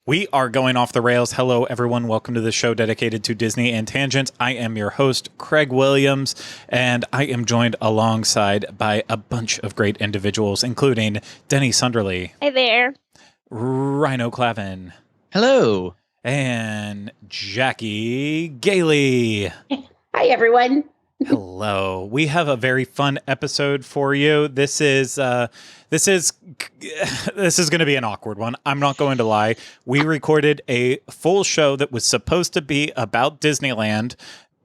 We are going off the rails. Hello, everyone. Welcome to the show dedicated to Disney and tangents. I am your host, Craig Williams, and I am joined alongside by a bunch of great individuals, including Denny Sunderly. Hi there. Rhino Clavin. Hello. And Jackie Gailey. Hi, everyone. Hello. We have a very fun episode for you. This is going to be an awkward one. I'm not going to lie. We recorded a full show that was supposed to be about Disneyland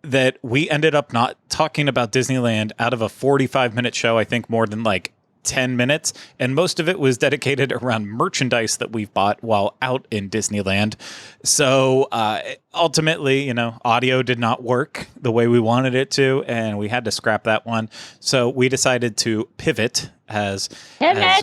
that we ended up not talking about Disneyland out of a 45-minute show. I think more than like 10 minutes, and most of it was dedicated around merchandise that we've bought while out in Disneyland. So ultimately, audio did not work the way we wanted it to, and we had to scrap that one. So we decided to pivot as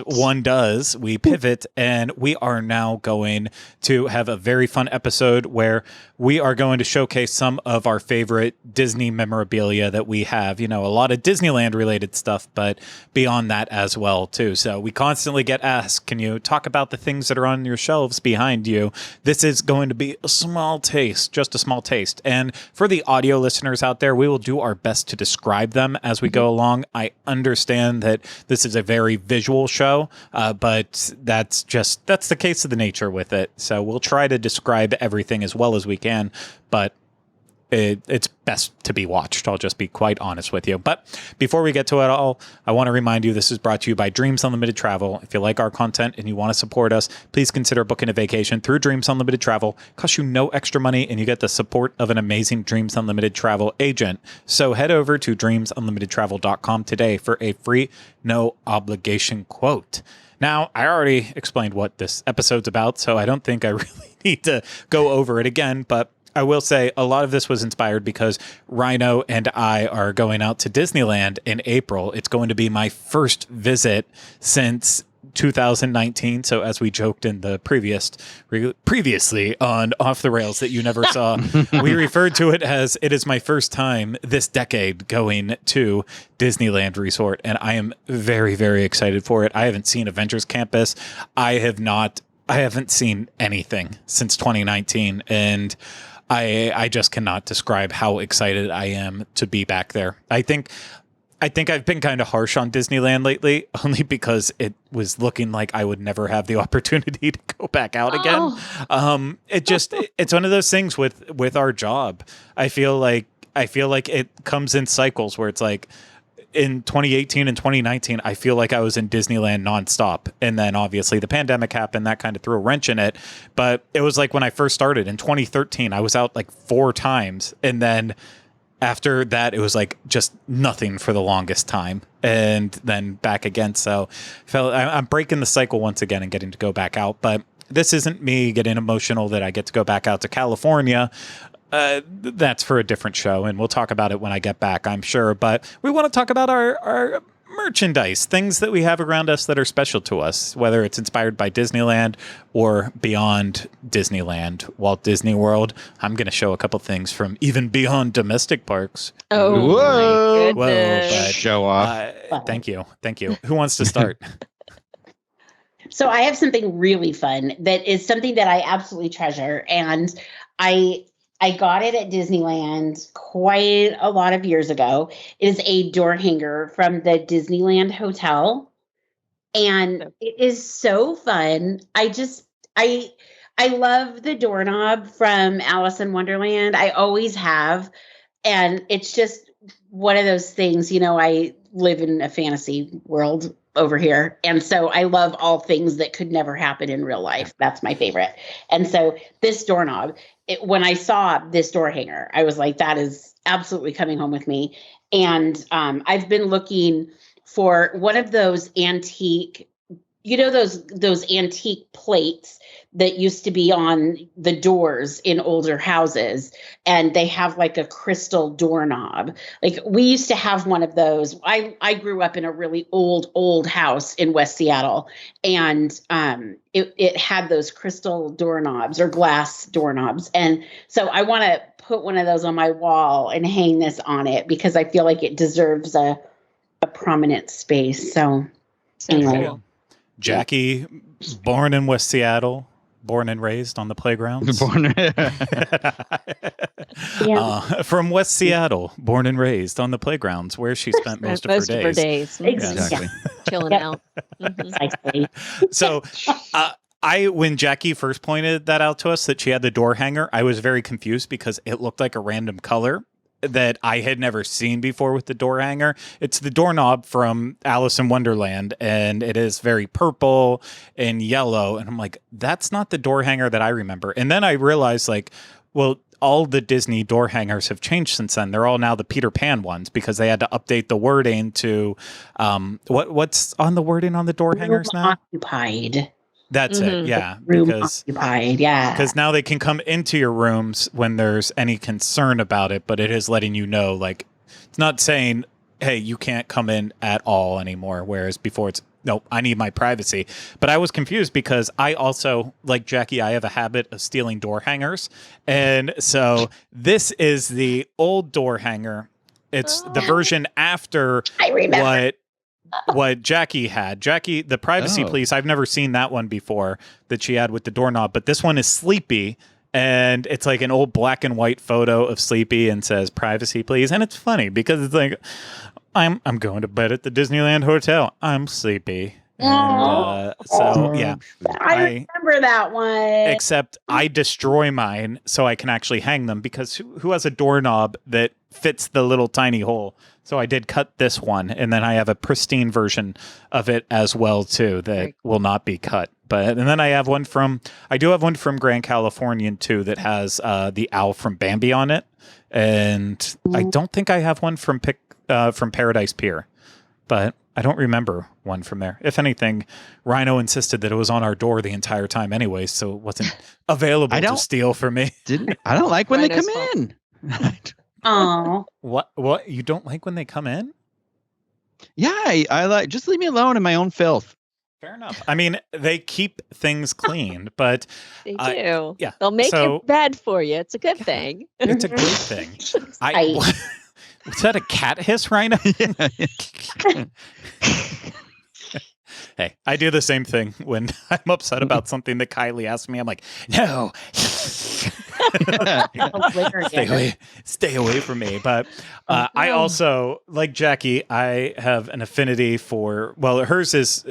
one does. We pivot, and we are now going to have a very fun episode where we are going to showcase some of our favorite Disney memorabilia that we have. A lot of Disneyland related stuff, but beyond that as well too. So we constantly get asked, can you talk about the things that are on your shelves behind you? This is going to be a small taste, just a small taste. And for the audio listeners out there, we will do our best to describe them as we go along. I understand that this is a very visual show, but that's the case of the nature with it. So we'll try to describe everything as well as we can, but it's best to be watched. I'll just be quite honest with you. But before we get to it all, I want to remind you this is brought to you by Dreams Unlimited Travel. If you like our content and you want to support us, please consider booking a vacation through Dreams Unlimited Travel. Costs you no extra money, and you get the support of an amazing Dreams Unlimited Travel agent. So head over to dreamsunlimitedtravel.com today for a free, no obligation quote. Now, I already explained what this episode's about, so I don't think I really need to go over it again, but I will say a lot of this was inspired because Rhino and I are going out to Disneyland in April. It's going to be my first visit since 2019. So as we joked in the previously on Off the Rails that you never saw, we referred to it as it is my first time this decade going to Disneyland Resort. And I am very, very excited for it. I haven't seen Avengers Campus. I haven't seen anything since 2019. And I just cannot describe how excited I am to be back there. I think I've been kind of harsh on Disneyland lately, only because it was looking like I would never have the opportunity to go back out again. It's one of those things with our job. I feel like it comes in cycles where it's like, in 2018 and 2019, I feel like I was in Disneyland nonstop. And then obviously the pandemic happened, that kind of threw a wrench in it. But it was like when I first started in 2013, I was out like 4 times. And then after that, it was like just nothing for the longest time. And then back again. So I'm breaking the cycle once again and getting to go back out. But this isn't me getting emotional that I get to go back out to California. That's for a different show, and we'll talk about it when I get back, I'm sure. But we want to talk about our merchandise, things that we have around us that are special to us, whether it's inspired by Disneyland or beyond Disneyland, Walt Disney World. I'm going to show a couple things from even beyond domestic parks. Oh, whoa! My goodness. But, show off. Thank you. Who wants to start? So I have something really fun that is something that I absolutely treasure, and I got it at Disneyland quite a lot of years ago. It is a door hanger from the Disneyland Hotel. And it is so fun. I love the doorknob from Alice in Wonderland. I always have. And it's just one of those things, I live in a fantasy world over here. And so I love all things that could never happen in real life. That's my favorite. And so this doorknob, when I saw this door hanger, I was like, that is absolutely coming home with me. And I've been looking for one of those antique, those antique plates that used to be on the doors in older houses, and they have like a crystal doorknob. Like we used to have one of those. I grew up in a really old house in West Seattle, and it had those crystal doorknobs or glass doorknobs. And so I want to put one of those on my wall and hang this on it because I feel like it deserves a prominent space. So anyway. Jackie, born in West Seattle, born and raised on the playgrounds. Yeah. From West Seattle, born and raised on the playgrounds, where she spent most of her days. Exactly. Chilling out. Precisely. So, when Jackie first pointed that out to us, that she had the door hanger, I was very confused because it looked like a random color that I had never seen before with the door hanger. It's the doorknob from Alice in Wonderland, and it is very purple and yellow. And I'm like, that's not the door hanger that I remember. And then I realized, like, well, all the Disney door hangers have changed since then. They're all now the Peter Pan ones because they had to update the wording to what's on the wording on the door hangers now? Occupied. That's it. Yeah. Room Because occupied. Yeah. because now they can come into your rooms when there's any concern about it, but it is letting you know, like, it's not saying, hey, you can't come in at all anymore. Whereas before it's, no, I need my privacy. But I was confused because I also, like Jackie, I have a habit of stealing door hangers. And so this is the old door hanger. It's the version after I remember. what Jackie had. Jackie, the privacy please, I've never seen that one before that she had with the doorknob, but this one is Sleepy, and it's like an old black and white photo of Sleepy and says privacy please. And it's funny because it's like, I'm going to bed at the Disneyland Hotel. I'm sleepy. And, so yeah, I remember that one. except I destroy mine so I can actually hang them because who has a doorknob that fits the little tiny hole? So I did cut this one, and then I have a pristine version of it as well too that will not be cut. But and then I have one from Grand Californian too that has the owl from Bambi on it, and I don't think I have one from Paradise Pier, but I don't remember one from there. If anything, Rhino insisted that it was on our door the entire time anyway, so it wasn't available to steal for me. I don't like when they come Rhino's in. Oh, What? You don't like when they come in? Yeah, I like, just leave me alone in my own filth. Fair enough. I mean, they keep things clean, but They do. yeah. They'll make So- it bad for you. It's a good thing. it's a great thing. I- Was that a cat hiss, Rhino? Hey, I do the same thing when I'm upset about something that Kylie asks me. I'm like, no. Stay away from me. But I also, like Jackie, I have an affinity for, well, hers is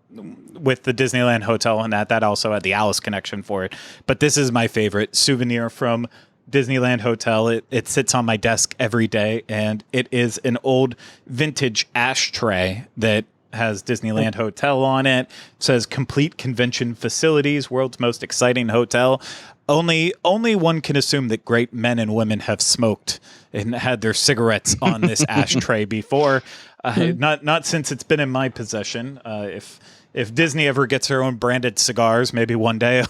with the Disneyland Hotel and that also had the Alice connection for it. But this is my favorite souvenir from Disneyland Hotel. It sits on my desk every day, and it is an old vintage ashtray that has Disneyland Hotel on it. It says complete convention facilities, world's most exciting hotel. Only one can assume that great men and women have smoked and had their cigarettes on this ashtray before. Not since it's been in my possession. If Disney ever gets her own branded cigars, maybe one day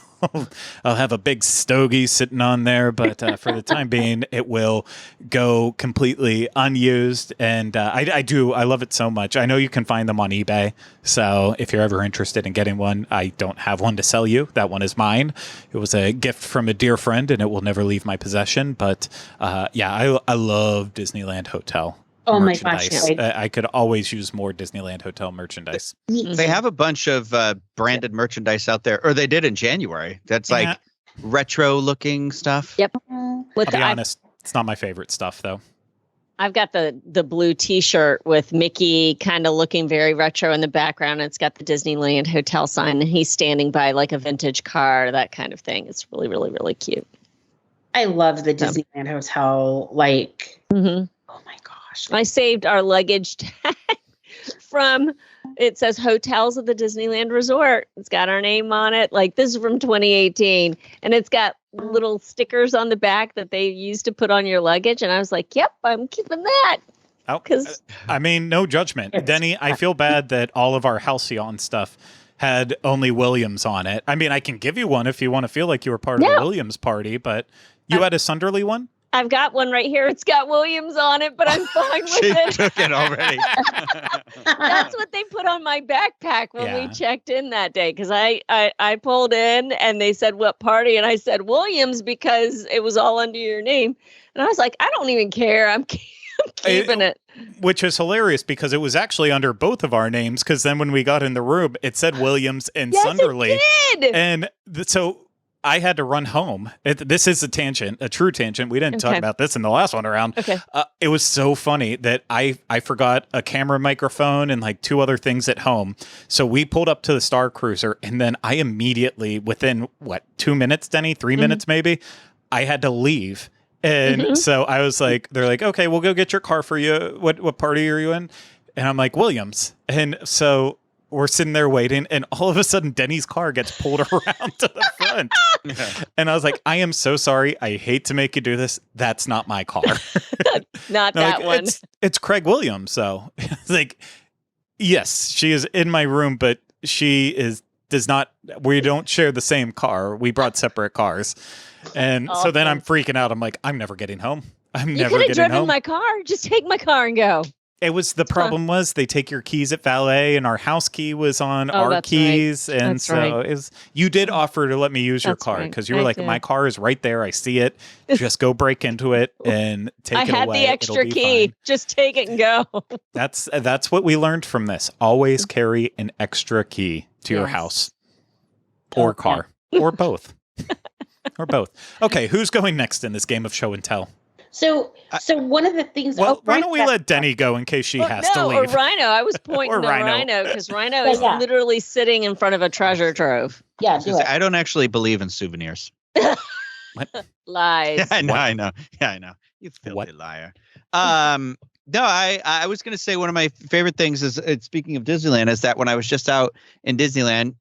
I'll have a big stogie sitting on there. But for the time being, it will go completely unused. And I love it so much. I know you can find them on eBay. So if you're ever interested in getting one, I don't have one to sell you. That one is mine. It was a gift from a dear friend, and it will never leave my possession. But yeah, I love Disneyland Hotel. Oh my gosh! I could always use more Disneyland Hotel merchandise. They have a bunch of branded merchandise out there, or they did in January. That's like retro looking stuff. Yep. I'll be honest, it's not my favorite stuff though. I've got the blue T-shirt with Mickey kind of looking very retro in the background. It's got the Disneyland Hotel sign, and he's standing by like a vintage car, that kind of thing. It's really, really, really cute. I love the Disneyland Hotel. Like, oh my gosh! I saved our luggage tag from. It says Hotels of the Disneyland Resort. It's got our name on it. Like, this is from 2018, and it's got little stickers on the back that they used to put on your luggage. And I was like, "Yep, I'm keeping that." Because I mean, no judgment, Denny. I feel bad that all of our Halcyon stuff had only Williams on it. I mean, I can give you one if you want to feel like you were part of the Williams party, but you had a Sunderly one? I've got one right here. It's got Williams on it, but I'm fine with She it. took it already. That's what they put on my backpack when we checked in that day. Because I pulled in and they said, what party? And I said, Williams, because it was all under your name. And I was like, I don't even care. I'm keeping it. Which is hilarious because it was actually under both of our names. Because then when we got in the room, it said Williams and Sunderly. It did. And so I had to run home. This is a tangent, a true tangent. We didn't talk about this in the last one around. Okay. It was so funny that I forgot a camera microphone and like 2 other things at home. So we pulled up to the Star Cruiser, and then I immediately, within 2 minutes, Denny, 3 minutes maybe, I had to leave. And so I was like, they're like, okay, we'll go get your car for you. What party are you in? And I'm like, Williams. And so we're sitting there waiting, and all of a sudden Denny's car gets pulled around to the front. And I was like, I am so sorry. I hate to make you do this. That's not my car. Not that one. It's Craig Williams. So it's like, yes, she is in my room, but we don't share the same car. We brought separate cars. And so then I'm freaking out. I'm like, I'm never getting home. I'm never getting home. You could have driven my car. Just take my car and go. It was the problem was they take your keys at valet, and our house key was on our keys. Right. And you did offer to let me use your car because you were like, my car is right there. I see it. Just go break into it and take it away. I had the extra key. Fine. Just take it and go. That's what we learned from this. Always carry an extra key to your house or car or both. Or both. Okay, who's going next in this game of show and tell? So one of the things. Well, why don't we let Denny go in case she has to leave? Or Rhino. I was pointing to Rhino because Rhino is literally sitting in front of a treasure trove. Yeah, I don't actually believe in souvenirs. Lies. Yeah, I know. Yeah, I know. You filthy liar. No, I was going to say one of my favorite things is speaking of Disneyland is that when I was just out in Disneyland,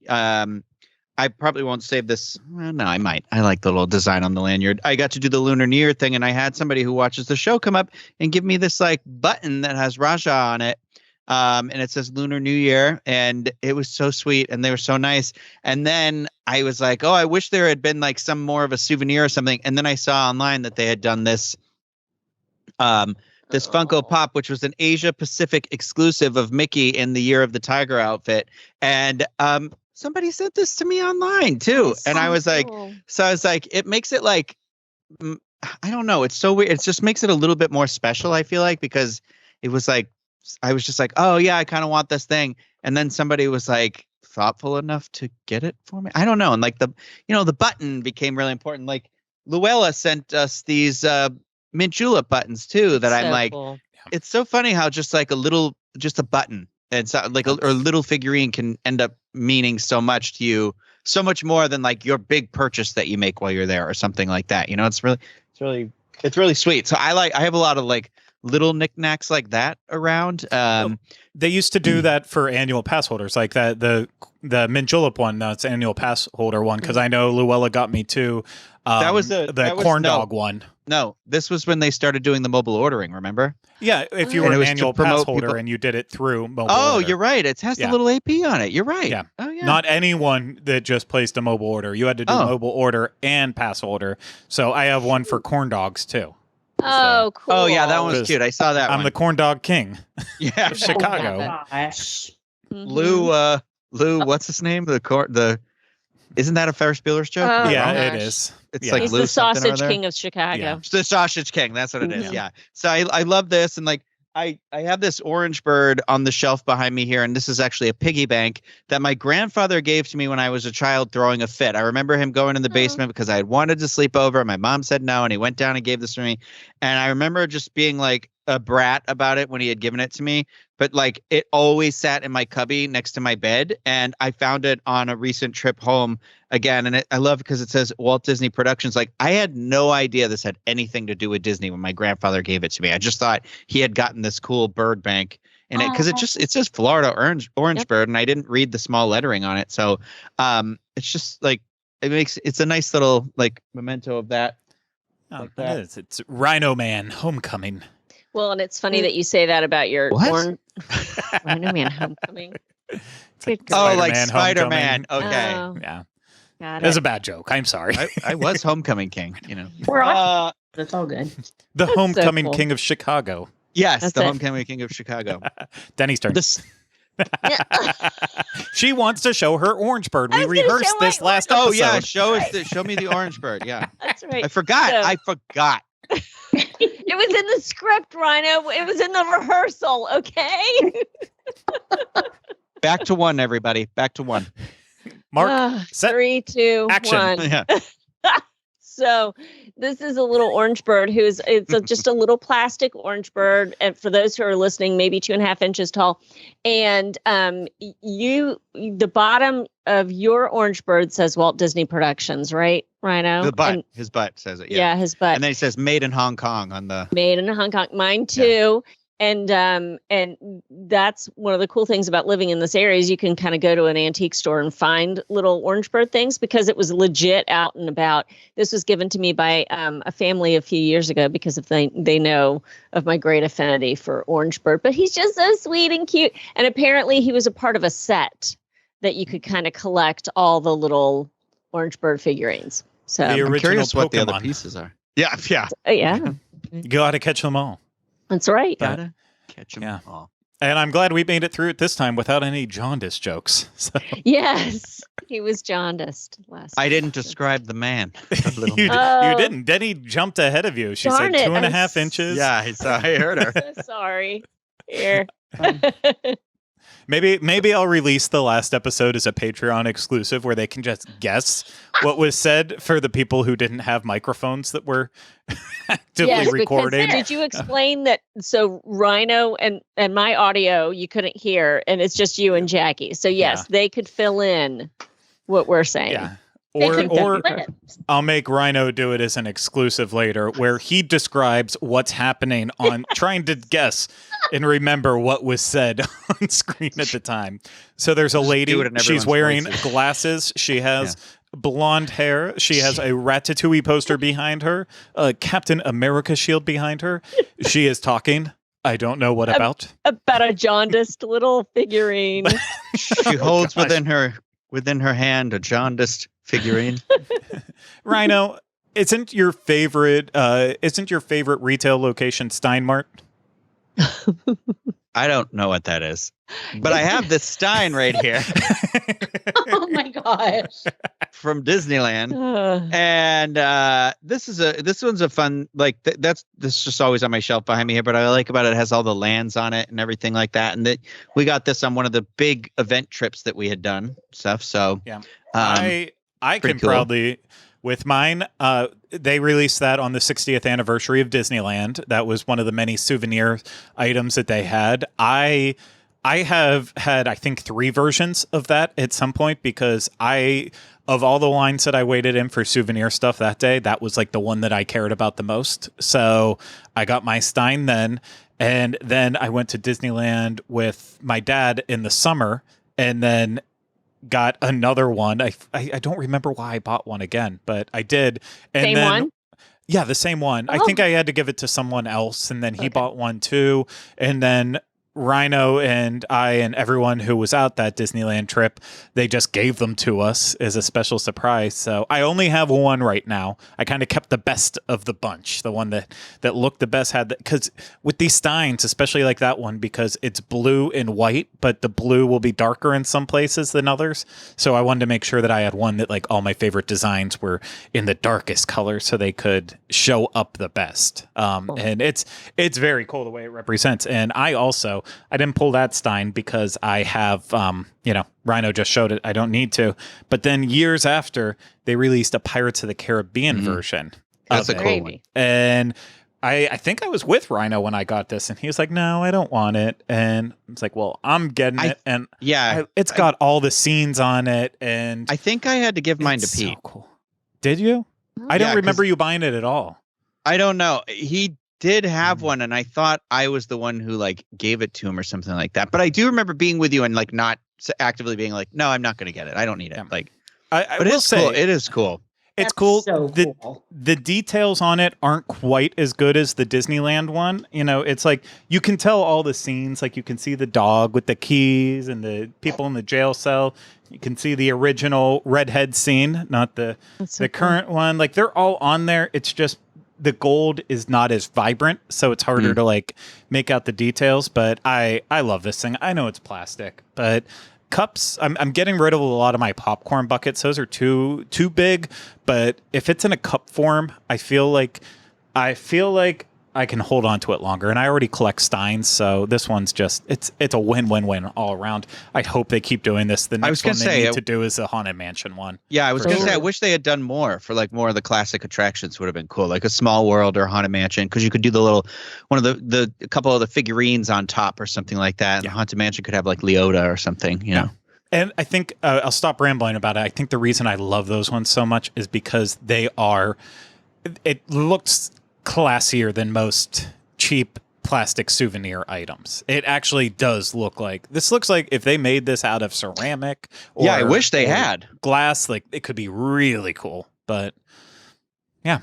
I probably won't save this. Well, no, I might. I like the little design on the lanyard. I got to do the Lunar New Year thing, and I had somebody who watches the show come up and give me this like button that has Raja on it. And it says Lunar New Year, and it was so sweet, and they were so nice. And then I was like, oh, I wish there had been like some more of a souvenir or something. And then I saw online that they had done this Funko Pop, which was an Asia Pacific exclusive of Mickey in the Year of the Tiger outfit. And somebody sent this to me online too. And I was like, it makes it like, I don't know. It's so weird. It just makes it a little bit more special, I feel like, because it was like, I was just like, oh yeah, I kind of want this thing. And then somebody was like thoughtful enough to get it for me. I don't know. And like the button became really important. Like Luella sent us these mint julep buttons too, that I'm like, cool. It's so funny how just like just a button and so like a little figurine can end up meaning so much to you, so much more than like your big purchase that you make while you're there or something like that. You know, it's really sweet. So I have a lot of like little knickknacks like that around. They used to do that for annual pass holders, like that the mint julep one. That's annual pass holder one because I know Luella got me too. That was the corn dog one. No, this was when they started doing the mobile ordering. Remember? Yeah, if you were an annual pass holder and you did it through mobile. Oh, you're right. It has the little AP on it. You're right. Yeah. Oh, yeah. Not anyone that just placed a mobile order. You had to do mobile order and pass holder. So I have one for corn dogs too. Oh, cool. Oh, yeah, that one was cute. I saw that I'm the corn dog king. Yeah. Of Chicago. Oh, gosh. Lou, what's his name? Isn't that a Ferris Bueller's joke? Oh, yeah, gosh. it is. It's like he's Lou the sausage king of Chicago. Yeah. The sausage king. That's what it is. Yeah. So I love this. And like, I have this orange bird on the shelf behind me here. And this is actually a piggy bank that my grandfather gave to me when I was a child throwing a fit. I remember him going in the basement because I had wanted to sleep over. My mom said no. And he went down and gave this to me. And I remember just being like a brat about it when he had given it to me. But like it always sat in my cubby next to my bed. And I found it on a recent trip home again. And I love because it says Walt Disney Productions. Like I had no idea this had anything to do with Disney when my grandfather gave it to me. I just thought he had gotten this cool bird bank in it because it says Florida orange bird. And I didn't read the small lettering on it. So it's just like it's a nice little like memento of that. Oh, like that. It is. It's Rhino Man Homecoming. Well, and it's funny that you say that about your what? Rhino Man Homecoming. Like Spider-Man. Okay. Oh, yeah. Got it was a bad joke. I'm sorry. I was Homecoming King, you know. That's all good. The Homecoming King of Chicago. Yes, That's the it. Homecoming King of Chicago. Denny's turn. She wants to show her orange bird. We rehearsed this last episode. Oh yeah, show me the orange bird. Yeah. That's right. I forgot. It was in the script, Rhino. It was in the rehearsal, okay? Back to one, everybody. Back to one. Mark, set, 3, 2, action. 1. Yeah. So this is a little orange bird just a little plastic orange bird. And for those who are listening, maybe 2.5 inches tall. And the bottom of your orange bird says Walt Disney Productions, right, Rhino? His butt says it. Yeah, his butt. And then he says made in Hong Kong on the. Made in Hong Kong. Mine too. Yeah. And that's one of the cool things about living in this area is you can kind of go to an antique store and find little orange bird things because it was legit out and about. This was given to me by a family a few years ago because they know of my great affinity for orange bird. But he's just so sweet and cute. And apparently he was a part of a set that you could kind of collect all the little orange bird figurines. So I'm curious Pokemon. What the other pieces are. Yeah. Yeah. You got to catch them all. That's right. Gotta catch them all. And I'm glad we made it through it this time without any jaundice jokes. So. Yes, he was jaundiced last. I didn't describe the man. You didn't. Denny jumped ahead of you. She said 2.5 inches. Yeah, I heard her. So sorry. Here. Maybe I'll release the last episode as a Patreon exclusive where they can just guess what was said for the people who didn't have microphones that were actively recording. Did you explain that? So Rhino and my audio you couldn't hear, and it's just you and Jackie. So yes, they could fill in what we're saying. Yeah. Or I'll make Rhino do it as an exclusive later where he describes what's happening on trying to guess and remember what was said on screen at the time. So there's a lady, she's wearing glasses. She has blonde hair. She has a Ratatouille poster behind her, a Captain America shield behind her. She is talking. I don't know what about. About a jaundiced little figurine. She holds within her hand a jaundiced figurine. Rhino, isn't your favorite retail location Steinmart? I don't know what that is, but I have this Stein right here. Oh my gosh! From Disneyland, and this one's a fun this is just always on my shelf behind me here. But I like about it has all the lands on it and everything like that. And we got this on one of the big event trips that we had done stuff. So yeah, I can cool. probably. With mine, they released that on the 60th anniversary of Disneyland. That was one of the many souvenir items that they had. I have had, I think, 3 versions of that at some point because of all the lines that I waited in for souvenir stuff that day, that was like the one that I cared about the most. So I got my Stein then, and then I went to Disneyland with my dad in the summer, and then got another one. I don't remember why I bought one again, but I did. And same then, one? Yeah, the same one. I think I had to give it to someone else, and then he bought one too. And then Rhino and I and everyone who was out that Disneyland trip, they just gave them to us as a special surprise. So I only have one right now. I kind of kept the best of the bunch, the one that looked the best, had because with these Steins, especially like that one, because it's blue and white, but the blue will be darker in some places than others. So I wanted to make sure that I had one that like all my favorite designs were in the darkest color so they could show up the best. And it's very cool the way it represents. And I didn't pull that Stein because I have, Rhino just showed it. I don't need to. But then years after, they released a Pirates of the Caribbean version. That's a cool one. And I think I was with Rhino when I got this, and he was like, "No, I don't want it." And I was like, "Well, I'm getting it." And it's got all the scenes on it. And I think I had to give mine to Pete. So cool. Did you? I don't remember you buying it at all. I don't know. He did have one, and I thought I was the one who like gave it to him or something like that. But I do remember being with you and like not actively being like, "No, I'm not going to get it. I don't need it." Like, but it's cool. It is cool. It's cool. So cool. The details on it aren't quite as good as the Disneyland one. You know, it's like you can tell all the scenes. Like you can see the dog with the keys and the people in the jail cell. You can see the original redhead scene, not the current one. Like they're all on there. It's just the gold is not as vibrant, so it's harder to like make out the details. But I love this thing. I know it's plastic, but cups, I'm getting rid of a lot of my popcorn buckets. Those are too big. But if it's in a cup form, I feel like I can hold on to it longer. And I already collect steins, so this one's just it's a win-win-win all around. I hope they keep doing this. The next one they need to do is a Haunted Mansion one. Yeah, I was going to say, I wish they had done more for like more of the classic attractions would have been cool, like a Small World or Haunted Mansion, because you could do the little one of the a couple of the figurines on top or something like that. And the Haunted Mansion could have like Leota or something, you know. And I think I'll stop rambling about it. I think the reason I love those ones so much is because it looks classier than most cheap plastic souvenir items. It actually does look like this. Looks like if they made this out of ceramic or I wish they had glass, like it could be really cool. But yeah.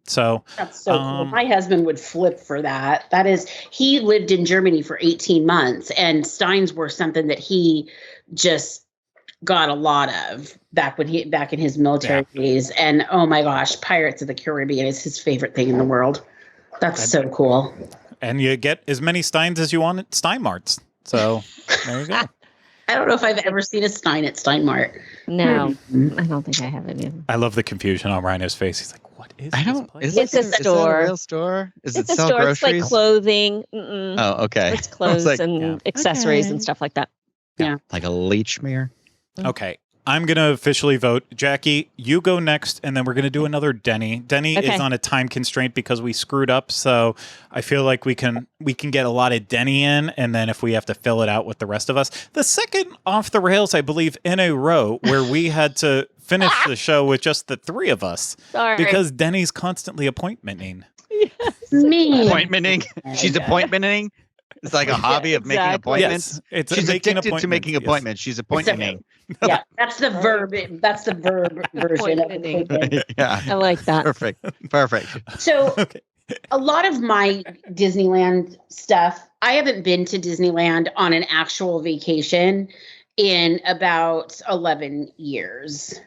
So that's so cool. My husband would flip for that. That is, he lived in Germany for 18 months, and steins were something that he just got a lot of back in his military days. And oh my gosh, Pirates of the Caribbean is his favorite thing in the world. That's so cool. And you get as many steins as you want at Steinmart's. So there you go. I don't know if I've ever seen a stein at Steinmart. No, I don't think I have it either. I love the confusion on Rhino's face. He's like, "What is this place?" It's a store. Is that a real store? Is it sell groceries? It's like clothing. Oh, okay. It's clothes and accessories and stuff like that. Yeah. Like a Lechmere. Okay. I'm going to officially vote. Jackie, you go next, and then we're going to do another Denny. Denny is on a time constraint because we screwed up, so I feel like we can get a lot of Denny in, and then if we have to fill it out with the rest of us. The second off the rails, I believe, in a row where we had to finish the show with just the three of us. Sorry. Because Denny's constantly appointmenting. Yes. Me. Appointmenting? She's appointmenting? It's like a hobby of making appointments. Yes, she's addicted to making appointments. She's appointmenting. Yeah, that's the verb. That's the verb version of it. Yeah, I like that. Perfect. So, a lot of my Disneyland stuff, I haven't been to Disneyland on an actual vacation in about 11 years,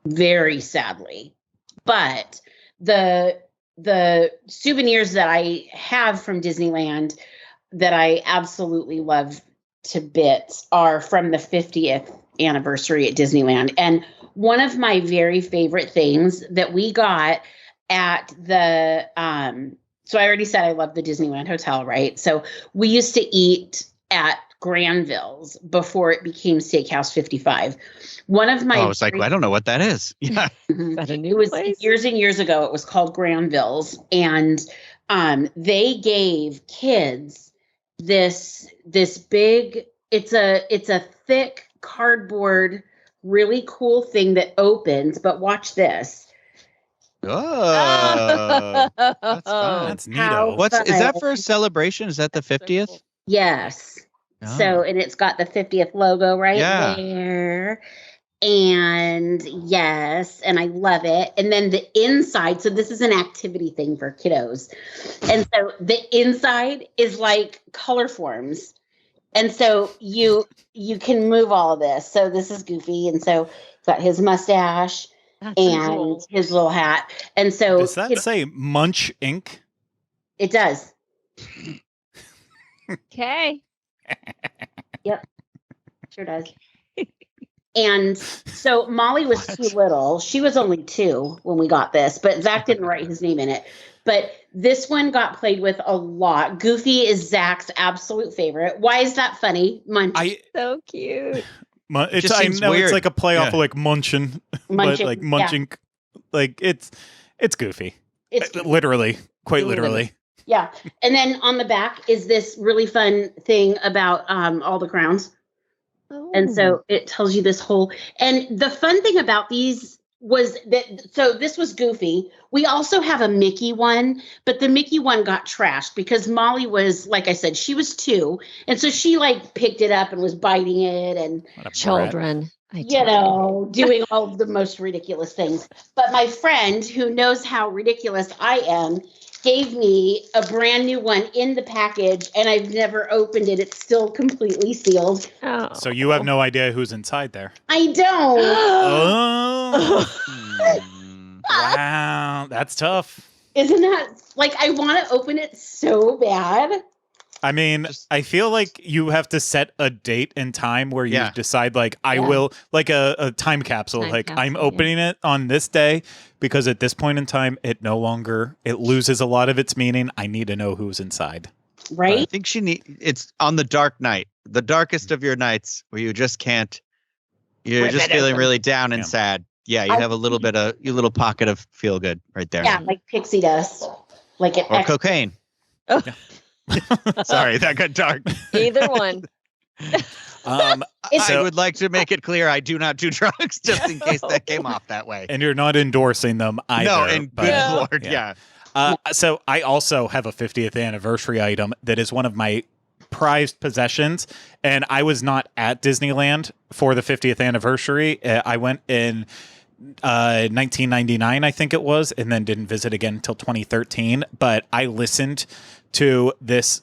very sadly. But the souvenirs that I have from Disneyland that I absolutely love to bits are from the 50th anniversary at Disneyland. And one of my very favorite things that we got at the, so I already said I love the Disneyland Hotel, right? So we used to eat at Granville's before it became Steakhouse 55. One of my, I was like, I don't know what that is. Yeah. Is that a new it was place? Years and years ago. It was called Granville's. And they gave kids this big, it's a thick cardboard, really cool thing that opens, but watch this. Oh, that's fun. That's neato. Is that for a celebration? Is that the 50th? Yes. Oh. So, and it's got the 50th logo right there. And yes, and I love it. And then the inside, so this is an activity thing for kiddos. And so the inside is like color forms. And so you can move all of this. So this is Goofy. And so he's got his mustache and his little hat. And so does that say Munch Inc.? It does. Okay. Yep. Sure does. And so Molly was too little. She was only 2 when we got this, but Zach didn't write his name in it. But this one got played with a lot. Goofy is Zach's absolute favorite. Why is that funny? Munch. So cute. I know weird. It's like a playoff of like Munchin, but like Munching. Yeah. Like it's Goofy. It's literally, quite literally. Yeah. And then on the back is this really fun thing about all the crowns. And so it tells you this whole, and the fun thing about these was that, so this was Goofy. We also have a Mickey one, but the Mickey one got trashed because Molly was, like I said, she was 2. And so she like picked it up and was biting it and children, doing all of the most ridiculous things. But my friend who knows how ridiculous I am gave me a brand new one in the package, and I've never opened it. It's still completely sealed. Oh. So you have no idea who's inside there. I don't. Wow, that's tough. Isn't that, like, I want to open it so bad. I mean, I feel like you have to set a date and time where you decide, like, I will, like a time capsule. I'm opening it on this day because at this point in time, it loses a lot of its meaning. I need to know who's inside. Right? I think it's on the dark night, the darkest of your nights where you just can't, you're just feeling really down and sad. Yeah, you have a little bit of your little pocket of feel good right there. Yeah, like pixie dust. Like it or cocaine. Oh. Sorry, that got dark. Either one. I would like to make it clear I do not do drugs, just in case that came off that way. And you're not endorsing them either. No, and good Lord, yeah. So I also have a 50th anniversary item that is one of my prized possessions, and I was not at Disneyland for the 50th anniversary. I went in 1999, I think it was, and then didn't visit again until 2013. But I listened to this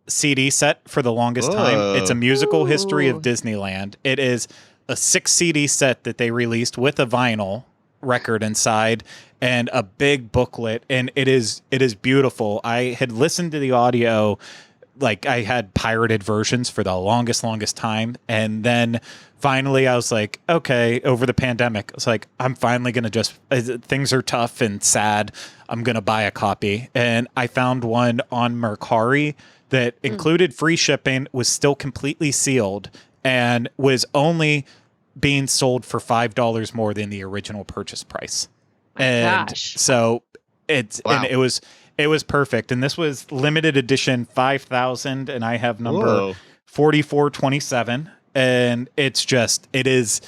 CD set for the longest time. It's a musical history of Disneyland. It is a 6 CD set that they released with a vinyl record inside and a big booklet, and it is beautiful. I had listened to the audio, like I had pirated versions for the longest time, and then finally I was like, okay, over the pandemic, it's like, I'm finally gonna just, things are tough and sad, I'm gonna buy a copy. And I found one on Mercari that included free shipping, was still completely sealed, and was only being sold for $5 more than the original purchase price. So and it was perfect. And this was limited edition 5,000, and I have number 4427. And it is,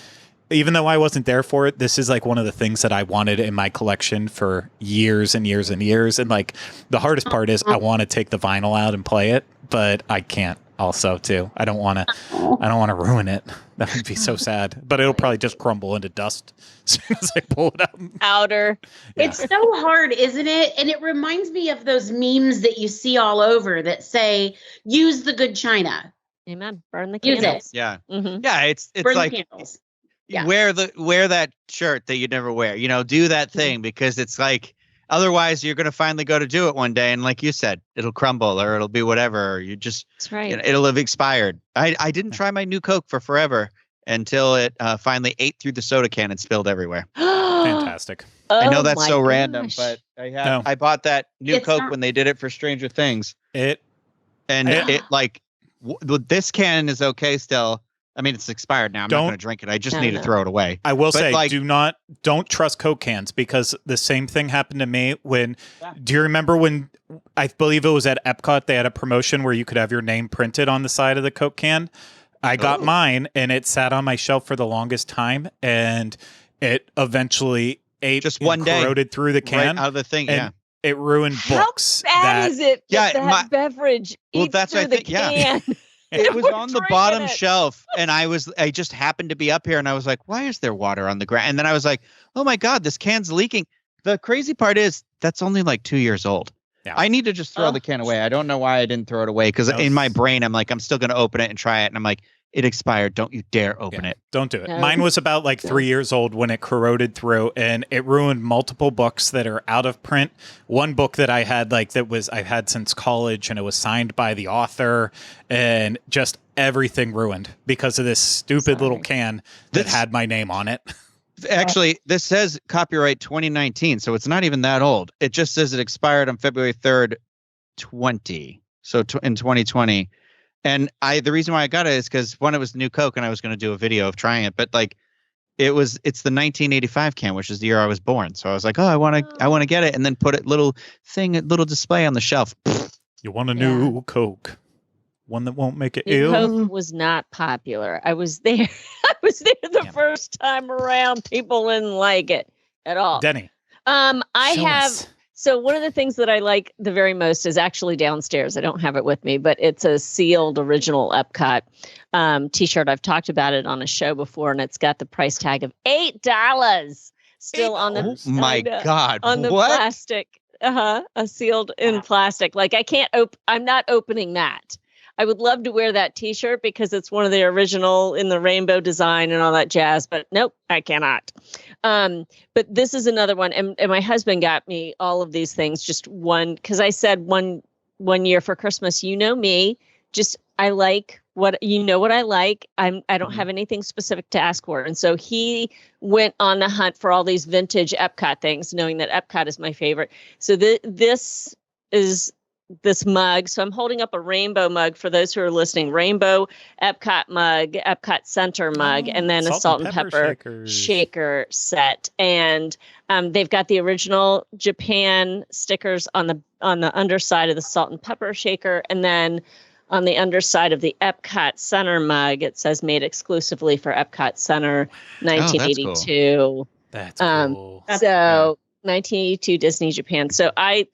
even though I wasn't there for it, this is like one of the things that I wanted in my collection for years and years and years. And like the hardest part is I want to take the vinyl out and play it, but I can't also too. I don't want to ruin it. That would be so sad, but it'll probably just crumble into dust as soon as I pull it out. Outer. Yeah. It's so hard, isn't it? And it reminds me of those memes that you see all over that say, use the good china. Amen. Burn the candles. Use it. Yeah. Mm-hmm. Yeah. It's Burn like, the candles. Yeah. wear that shirt that you never wear, do that thing, because it's like, otherwise you're going to finally go to do it one day. And like you said, it'll crumble or it'll be whatever. Or you just, that's right. It'll have expired. I didn't try my new Coke for forever until it finally ate through the soda can and spilled everywhere. Fantastic. I know that's so random, but I bought that new It's Coke not- when they did it for Stranger Things. It this can is okay still. I mean, it's expired now. I'm not going to drink it. I just need to throw it away. I will say, don't trust Coke cans, because the same thing happened to me when, do you remember when, I believe it was at Epcot, they had a promotion where you could have your name printed on the side of the Coke can. I got mine, and it sat on my shelf for the longest time, and it eventually ate just one day, corroded through the can. Right out of the thing, and it ruined books. How bad is it? That beverage. Well, that's what I think. Yeah. It was on the bottom shelf, and I just happened to be up here, and I was like, why is there water on the ground? And then I was like, oh my God, this can's leaking. The crazy part is that's only like 2 years old. Yeah. I need to just throw the can away. I don't know why I didn't throw it away, because in my brain, I'm like, I'm still going to open it and try it. And I'm like, it expired. Don't you dare open it. Don't do it. No. Mine was about like 3 years old when it corroded through, and it ruined multiple books that are out of print. One book that I had, I've had since college, and it was signed by the author, and just everything ruined because of this stupid little can that had my name on it. Actually, this says copyright 2019, so it's not even that old. It just says it expired on February 3rd, 20. So in 2020. And the reason why I got it is because one, it was new Coke, and I was going to do a video of trying it, but like it's the 1985 can, which is the year I was born. So I was like, I want to get it, and then put a little display on the shelf. You want a new Coke, one that won't make it ill. Coke was not popular. I was there. I was there the first time around. People didn't like it at all. Denny. So one of the things that I like the very most is actually downstairs. I don't have it with me, but it's a sealed original Epcot t-shirt. I've talked about it on a show before, and it's got the price tag of $8 still on the plastic. A sealed in plastic. Like I'm not opening that. I would love to wear that t-shirt because it's one of the original in the rainbow design and all that jazz, but nope, I cannot. But this is another one. And my husband got me all of these things, just one, because I said one one year for Christmas. You know me, just I like what I like. I don't have anything specific to ask for. And so he went on the hunt for all these vintage Epcot things, knowing that Epcot is my favorite. So this is this mug. So I'm holding up a rainbow mug for those who are listening. Rainbow Epcot mug, Epcot Center mug, and then a salt and pepper shaker set. And they've got the original Japan stickers on the underside of the salt and pepper shaker, and then on the underside of the Epcot Center mug, it says made exclusively for Epcot Center, 1982. That's cool. So 1982 Disney Japan. So I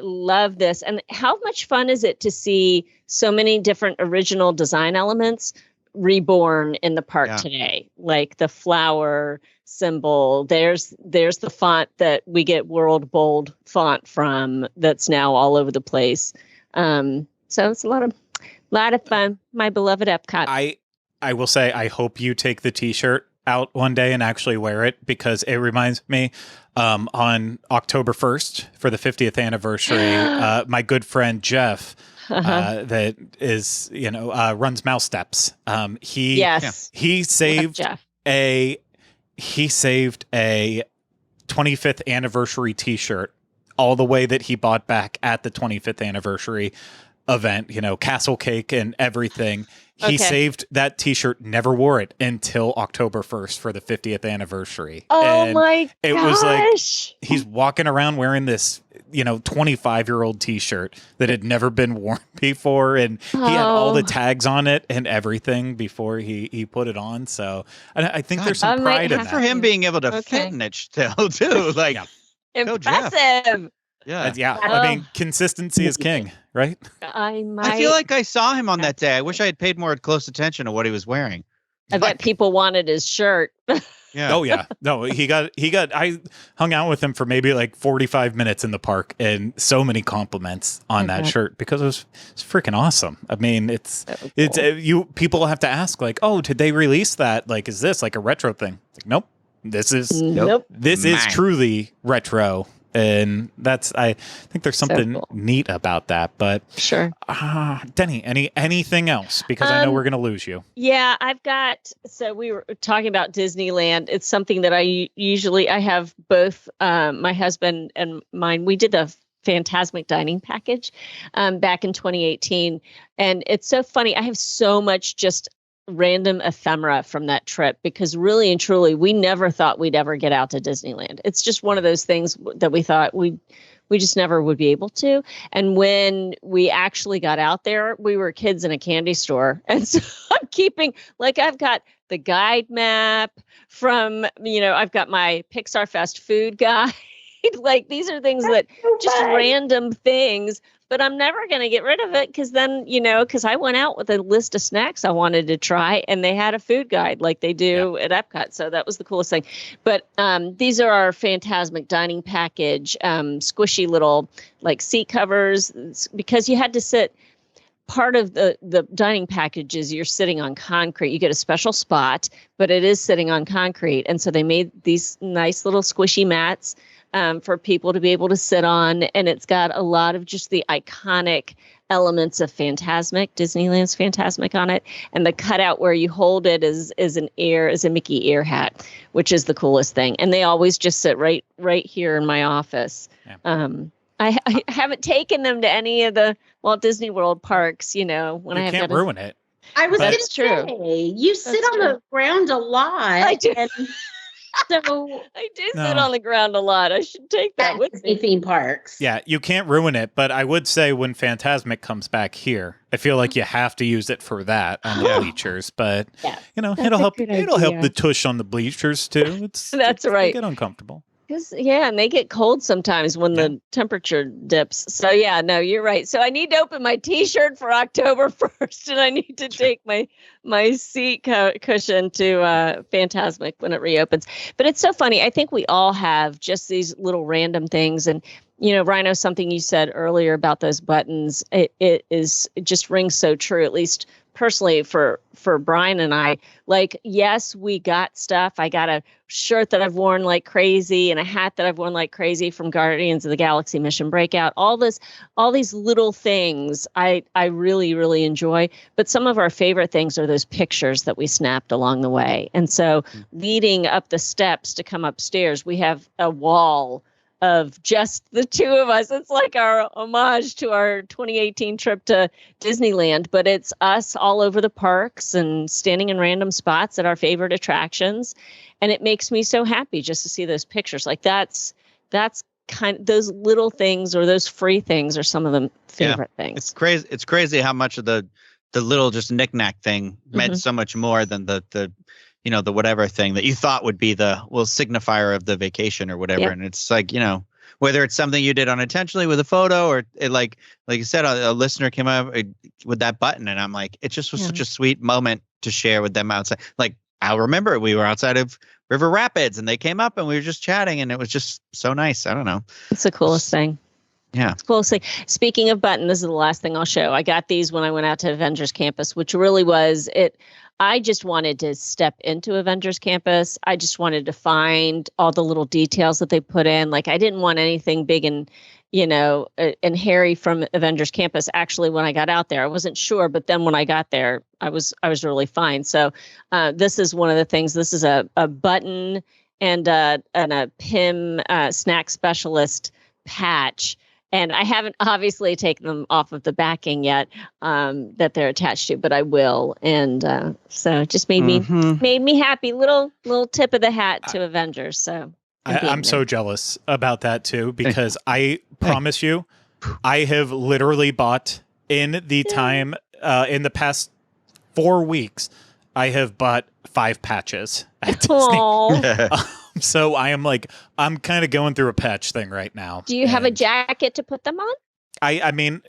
love this. And how much fun is it to see so many different original design elements reborn in the park today? Like the flower symbol. There's the font that we get World Bold font from that's now all over the place. So it's a lot of fun. My beloved Epcot. I will say, I hope you take the t-shirt out one day and actually wear it, because it reminds me on October 1st for the 50th anniversary, my good friend Jeff that is, runs Mouse Steps. He saved a 25th anniversary t-shirt, all the way that he bought back at the 25th anniversary event, castle cake and everything. He saved that t-shirt, never wore it until October 1st for the 50th anniversary. Oh my gosh. It was like he's walking around wearing this, 25-year-old t-shirt that had never been worn before, and he had all the tags on it and everything before he put it on. So I think there's some pride in that. For him being able to fit in it still too. Like impressive. Yeah. I mean, consistency is king, right? I feel like I saw him on that day. I wish I had paid more close attention to what he was wearing. I bet people wanted his shirt. Yeah. Oh yeah. No, he got I hung out with him for maybe like 45 minutes in the park, and so many compliments on that shirt, because it's freaking awesome. I mean, it's people have to ask like, "Oh, did they release that? Like, is this like a retro thing?" Like, nope. This is is truly retro. And I think there's something neat about that. But sure. Denny, anything else? Because I know we're going to lose you. Yeah, so we were talking about Disneyland. It's something that I have both my husband and mine. We did the Fantasmic dining package back in 2018. And it's so funny. I have so much just random ephemera from that trip, because really and truly, we never thought we'd ever get out to Disneyland. It's just one of those things that we thought we just never would be able to. And when we actually got out there, we were kids in a candy store. And so I'm keeping, like, I've got the guide map from, I've got my Pixar Fest food guide. Like, these are things that just random things, but I'm never going to get rid of it, because then, because I went out with a list of snacks I wanted to try, and they had a food guide like they do at Epcot. So that was the coolest thing. But these are our Fantasmic dining package, squishy little like seat covers, because you had to sit. Part of the dining package is you're sitting on concrete. You get a special spot, but it is sitting on concrete. And so they made these nice little squishy mats for people to be able to sit on. And it's got a lot of just the iconic elements of Disneyland's Fantasmic on it. And the cutout where you hold it is a Mickey ear hat, which is the coolest thing. And they always just sit right here in my office. Yeah. I haven't taken them to any of the Walt Disney World parks, when I have can't ruin it. I was going to say, you sit on the ground a lot. I do. So I do sit on the ground a lot. I should take that with me. Theme parks. Yeah, you can't ruin it. But I would say when Fantasmic comes back here, I feel like you have to use it for that on the bleachers. But it'll help. It'll help the tush on the bleachers too. That's right. They get uncomfortable. And they get cold sometimes when the temperature dips. So no, you're right. So I need to open my T-shirt for October 1st, and I need to take my seat cushion to Fantasmic when it reopens. But it's so funny. I think we all have just these little random things. And Rhino, something you said earlier about those buttons, it just rings so true. At least personally for Brian and I, like, yes, we got stuff. I got a shirt that I've worn like crazy and a hat that I've worn like crazy from Guardians of the Galaxy Mission Breakout. All these little things I really, really enjoy. But some of our favorite things are those pictures that we snapped along the way. And so leading up the steps to come upstairs, we have a wall of just the two of us. It's like our homage to our 2018 trip to Disneyland, but it's us all over the parks and standing in random spots at our favorite attractions. And it makes me so happy just to see those pictures. Like that's kind of those little things, or those free things, are some of the favorite things. It's crazy. It's crazy how much of the little just knick-knack thing meant so much more than the the whatever thing that you thought would be the signifier of the vacation or whatever. Yep. And it's like, whether it's something you did unintentionally with a photo, or it like you said, a listener came up with that button, and I'm like, it just was such a sweet moment to share with them outside. Like, I'll remember we were outside of River Rapids and they came up and we were just chatting, and it was just so nice. I don't know. It's the coolest thing. Yeah. It's the coolest thing. Speaking of button, this is the last thing I'll show. I got these when I went out to Avengers Campus, which really was it. I just wanted to step into Avengers Campus. I just wanted to find all the little details that they put in. Like, I didn't want anything big and, and hairy from Avengers Campus. Actually, when I got out there, I wasn't sure. But then when I got there, I was really fine. So this is one of the things. This is a button and a PIM snack specialist patch. And I haven't obviously taken them off of the backing yet that they're attached to, but I will. And so it just made me happy. Little tip of the hat to Avengers. So I'm so jealous about that too, because I promise you, I have literally bought in the time in the past 4 weeks, I have bought 5 patches at Disney. So I'm kind of going through a patch thing right now. Do you have a jacket to put them on? I mean,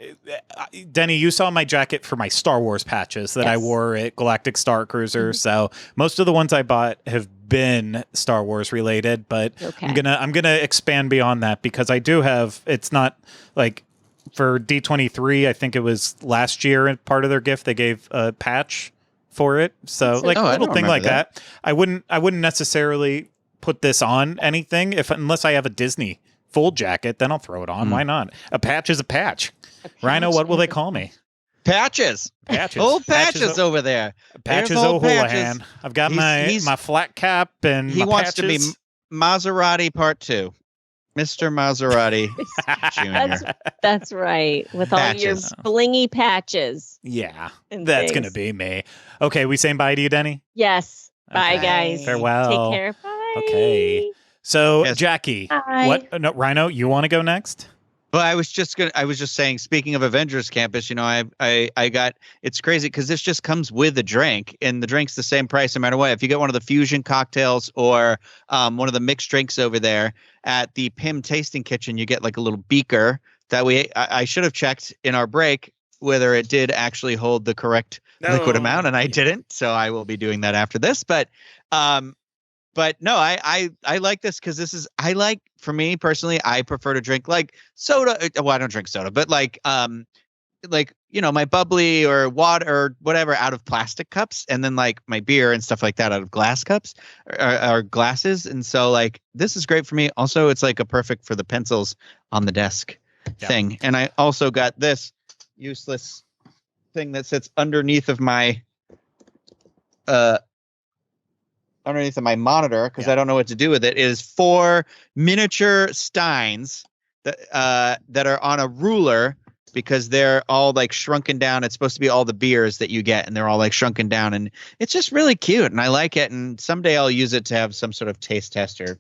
Denny, you saw my jacket for my Star Wars patches that I wore at Galactic Star Cruiser. So most of the ones I bought have been Star Wars related, but I'm gonna expand beyond that, because I do have. It's not like for D23. I think it was last year, part of their gift they gave a patch for it. So like a little thing like that. I wouldn't necessarily put this on anything unless I have a Disney full jacket, then I'll throw it on. Why not? A patch is a patch. Rhino, what will they call me? Patches. Old patches over there. Patches O'Houlihan. I've got my flat cap, and he wants to be Maserati Part 2. Mr. Maserati Jr. That's right. With patches. All your blingy patches. Yeah, that's going to be me. Okay, we saying bye to you, Denny? Yes. Okay. Bye, guys. Farewell. Take care. Bye. Okay. So, yes. Jackie, Bye. No, Rhino, you want to go next? Well, I was just saying, speaking of Avengers Campus, I got, it's crazy because this just comes with a drink, and the drink's the same price no matter what. If you get one of the fusion cocktails or one of the mixed drinks over there at the PIM Tasting Kitchen, you get like a little beaker that I should have checked in our break whether it did actually hold the correct liquid amount, and I didn't. So I will be doing that after this. But no, I like this because for me personally, I prefer to drink like soda. Well, I don't drink soda, but like my bubbly or water or whatever out of plastic cups, and then like my beer and stuff like that out of glass cups or glasses. And so like this is great for me. Also, it's like a perfect for the pencils on the desk thing. And I also got this useless thing that sits underneath of my monitor because I don't know what to do with it. It is 4 miniature steins that are on a ruler because they're all like shrunken down. It's supposed to be all the beers that you get, and they're all like shrunken down, and it's just really cute, and I like it. And someday I'll use it to have some sort of taste tester.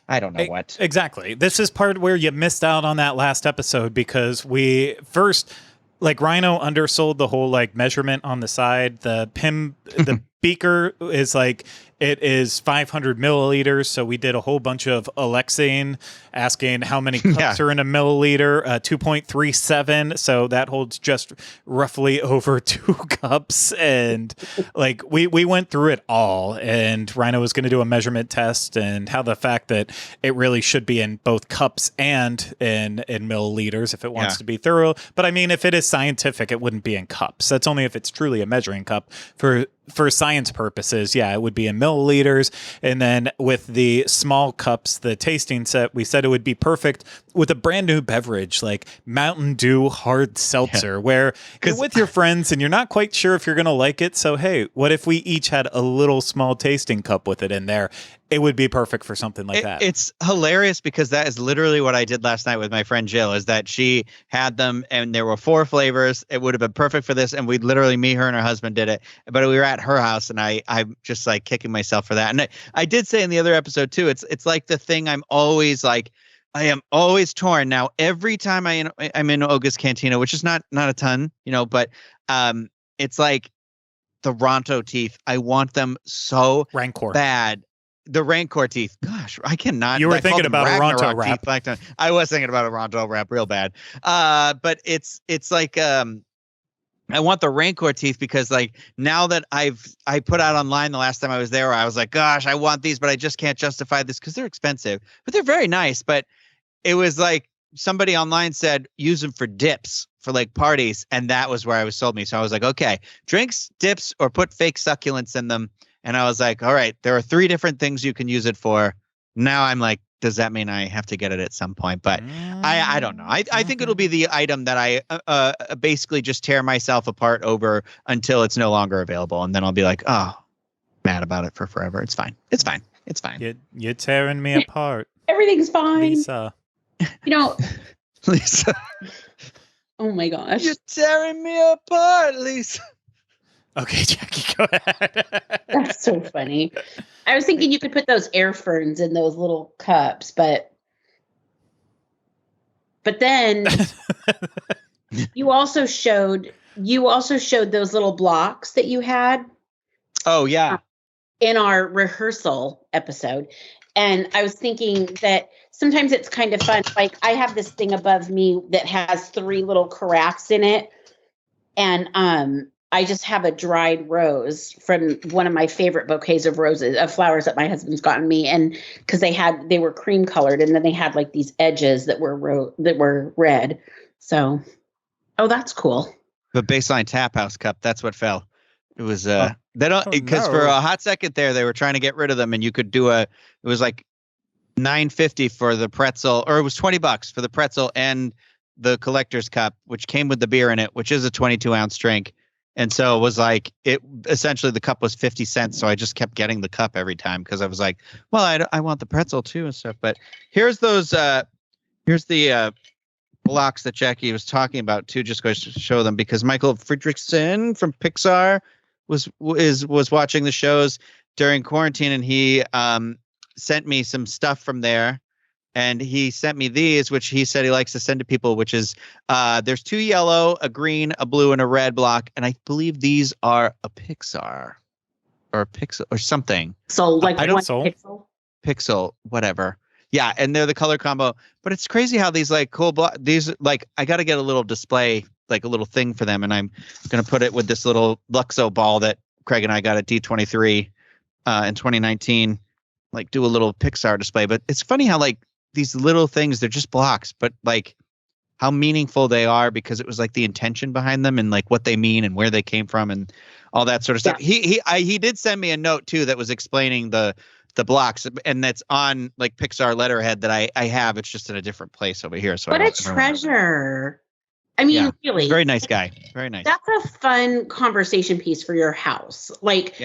I don't know what. Exactly. This is part where you missed out on that last episode because we first, like, Rhino undersold the whole like measurement on the side. The PIM beaker is like, it is 500 milliliters. So we did a whole bunch of Alexing asking how many cups are in a milliliter, 2.37. So that holds just roughly over 2 cups. And like we went through it all, and Rhino was going to do a measurement test and how the fact that it really should be in both cups and in milliliters if it wants to be thorough. But I mean, if it is scientific, it wouldn't be in cups. That's only if it's truly a measuring cup. For science purposes, it would be in milliliters. And then with the small cups, the tasting set, we said it would be perfect with a brand new beverage like Mountain Dew hard seltzer, where you're with your friends and you're not quite sure if you're going to like it. So, hey, what if we each had a little small tasting cup with it in there? It would be perfect for something like that. It's hilarious because that is literally what I did last night with my friend Jill, is that she had them and there were 4 flavors. It would have been perfect for this. And we literally, me, her, and her husband did it. But we were at her house and I'm just like kicking myself for that. And I did say in the other episode too, it's like the thing I'm always like, I am always torn. Now, every time I'm in Oga's Cantina, which is not a ton, but it's like the Ronto teeth. I want them so Rancor. bad. The Rancor teeth. Gosh, I cannot. You were thinking about a Ronto wrap. I was thinking about a Ronto wrap real bad. But it's like I want the Rancor teeth because like now that I put out online the last time I was there, I was like, gosh, I want these, but I just can't justify this because they're expensive. But they're very nice. But it was like somebody online said use them for dips for like parties, and that was where I was sold me. So I was like, okay, drinks, dips, or put fake succulents in them. And I was like, all right, there are 3 different things you can use it for. Now I'm like, does that mean I have to get it at some point? But I don't know. I think it'll be the item that I basically just tear myself apart over until it's no longer available. And then I'll be like, oh, mad about it for forever. It's fine. It's fine. It's fine. You're tearing me apart. Everything's fine. Lisa. Lisa. Oh my gosh. You're tearing me apart, Lisa. Okay, Jackie, go ahead. That's so funny. I was thinking you could put those air ferns in those little cups, but then you also showed those little blocks that you had. Oh yeah. In our rehearsal episode. And I was thinking that sometimes it's kind of fun. Like I have this thing above me that has 3 little carafes in it. And I just have a dried rose from one of my favorite bouquets of flowers that my husband's gotten me. And because they were cream colored, and then they had like these edges that were red. So, that's cool. The baseline tap house cup. That's what fell. It was, they don't, because for a hot second there, they were trying to get rid of them, and you could do it was like $9.50 for the pretzel, or it was $20 for the pretzel and the collector's cup, which came with the beer in it, which is a 22-ounce drink. And so it was like, essentially the cup was 50 cents. So I just kept getting the cup every time because I was like, well, I want the pretzel too and stuff. But here's the blocks that Jackie was talking about too, just going to show them, because Michael Friedrichsen from Pixar was watching the shows during quarantine, and he sent me some stuff from there. And he sent me these, which he said he likes to send to people, which is there's 2 yellow, a green, a blue, and a red block. And I believe these are a Pixar or a Pixel or something. So like I don't Pixel, whatever. Yeah. And they're the color combo. But it's crazy how these like cool these like I got to get a little display, like a little thing for them. And I'm going to put it with this little Luxo ball that Craig and I got at D23 in 2019. Like do a little Pixar display. But it's funny how like these little things, they're just blocks, but like how meaningful they are, because it was like the intention behind them and like what they mean and where they came from and all that sort of stuff. He did send me a note too that was explaining the blocks, and that's on like Pixar letterhead that I have. It's just in a different place over here. So what a treasure. I mean, really. Very nice guy. Very nice. That's a fun conversation piece for your house. Like,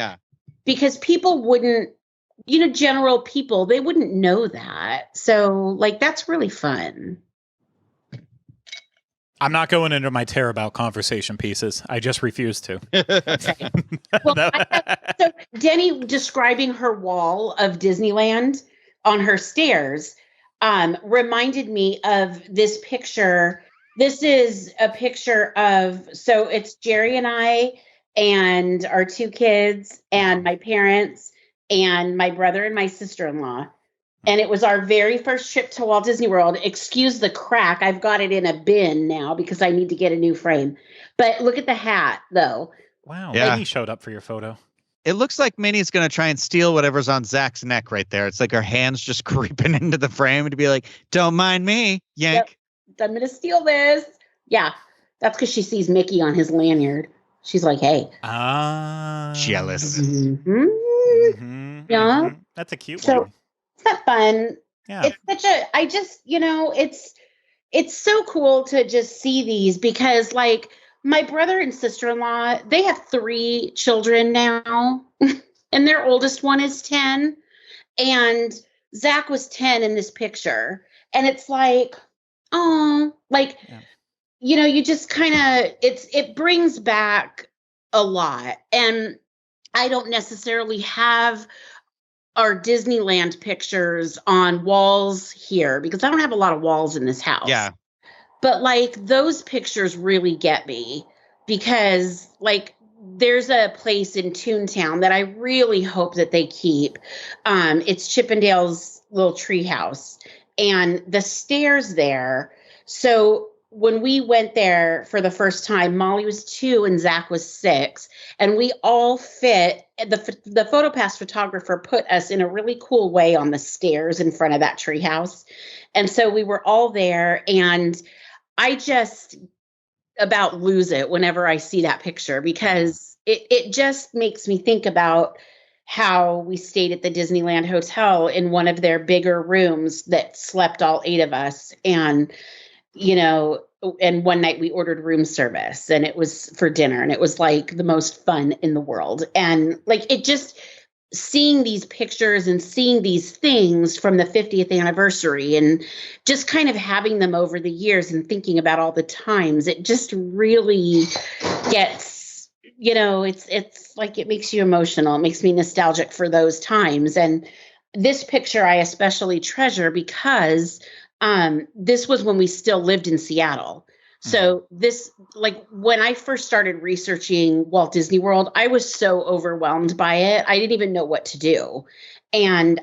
because people wouldn't, general people, they wouldn't know that. So like, that's really fun. I'm not going into my tear about conversation pieces. I just refuse to. Okay. Well, so Denny describing her wall of Disneyland on her stairs reminded me of this picture. This is a picture of, so it's Jerry and I and our 2 kids and my parents and my brother and my sister-in-law. And it was our very first trip to Walt Disney World. Excuse the crack. I've got it in a bin now because I need to get a new frame. But look at the hat, though. Wow. Yeah. Minnie showed up for your photo. It looks like Minnie's going to try and steal whatever's on Zach's neck right there. It's like her hands just creeping into the frame to be like, don't mind me, yank. Yep. I'm going to steal this. Yeah. That's because she sees Mickey on his lanyard. She's like, hey. Jealous. Yeah. That's a cute So, one. Isn't that fun? Yeah. It's such a, I just, it's so cool to just see these because like my brother and sister-in-law, they have 3 children now and their oldest one is 10 and Zach was 10 in this picture. And it's like, oh, like, you just kind of, it brings back a lot. And I don't necessarily have our Disneyland pictures on walls here because I don't have a lot of walls in this house. Yeah. But like those pictures really get me because like there's a place in Toontown that I really hope that they keep. It's Chippendale's little tree house and the stairs there. So when we went there for the first time, Molly was 2 and Zach was 6, and we all fit. The PhotoPass photographer put us in a really cool way on the stairs in front of that treehouse, and so we were all there. And I just about lose it whenever I see that picture because it just makes me think about how we stayed at the Disneyland Hotel in one of their bigger rooms that slept all 8 of us, and and one night we ordered room service and it was for dinner and it was like the most fun in the world. And like, it just seeing these pictures and seeing these things from the 50th anniversary and just kind of having them over the years and thinking about all the times, it just really gets, it's like, it makes you emotional. It makes me nostalgic for those times. And this picture I especially treasure because this was when we still lived in Seattle. So this, like when I first started researching Walt Disney World, I was so overwhelmed by it. I didn't even know what to do. And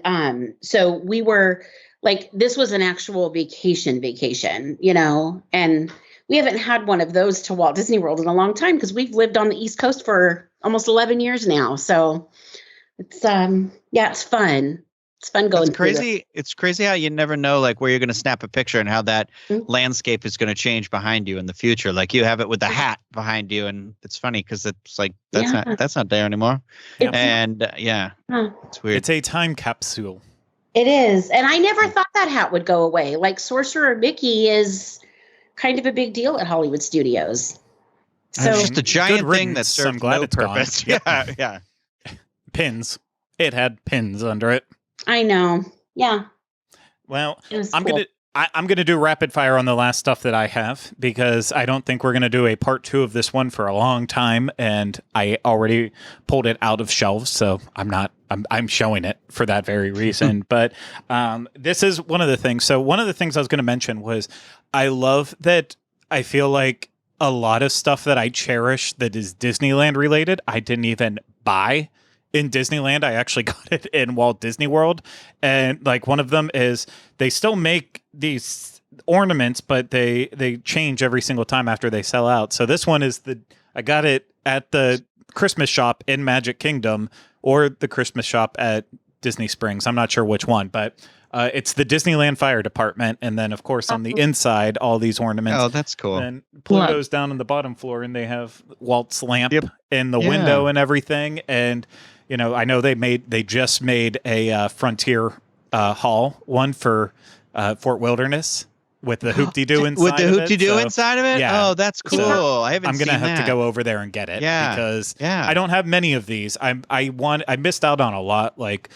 so we were like, this was an actual vacation, and we haven't had one of those to Walt Disney World in a long time because we've lived on the East Coast for almost 11 years now. So it's, it's fun. It's fun going. It's crazy. It's crazy how you never know like where you're going to snap a picture and how that landscape is going to change behind you in the future. Like you have it with the hat behind you, and it's funny because it's like that's not there anymore. And it's weird. It's a time capsule. It is, and I never thought that hat would go away. Like Sorcerer Mickey is kind of a big deal at Hollywood Studios. So it's just a giant thing that serves no it's purpose. Yep. Yeah. Pins. It had pins under it. I know. Yeah. Well, I'm gonna do rapid fire on the last stuff that I have because I don't think we're gonna do a part 2 of this one for a long time, and I already pulled it out of shelves, so I'm showing it for that very reason. But this is one of the things. So one of the things I was gonna mention was I love that I feel like a lot of stuff that I cherish that is Disneyland related, I didn't even buy in Disneyland. I actually got it in Walt Disney World. And like one of them is they still make these ornaments, but they change every single time after they sell out. So this one is I got it at the Christmas shop in Magic Kingdom or the Christmas shop at Disney Springs. I'm not sure which one, but it's the Disneyland Fire Department. And then, of course, on the inside, all these ornaments. Oh, that's cool. And Pluto's down on the bottom floor, and they have Walt's lamp in the window and everything. And, I know they just made a Frontier Hall one for Fort Wilderness with the hoop-de-doo inside with the hoop-de-doo inside of it? Yeah. Oh, that's cool. I haven't I'm seen gonna have that. to go over there and get it because Yeah. I don't have many of these. I missed out on a lot. Like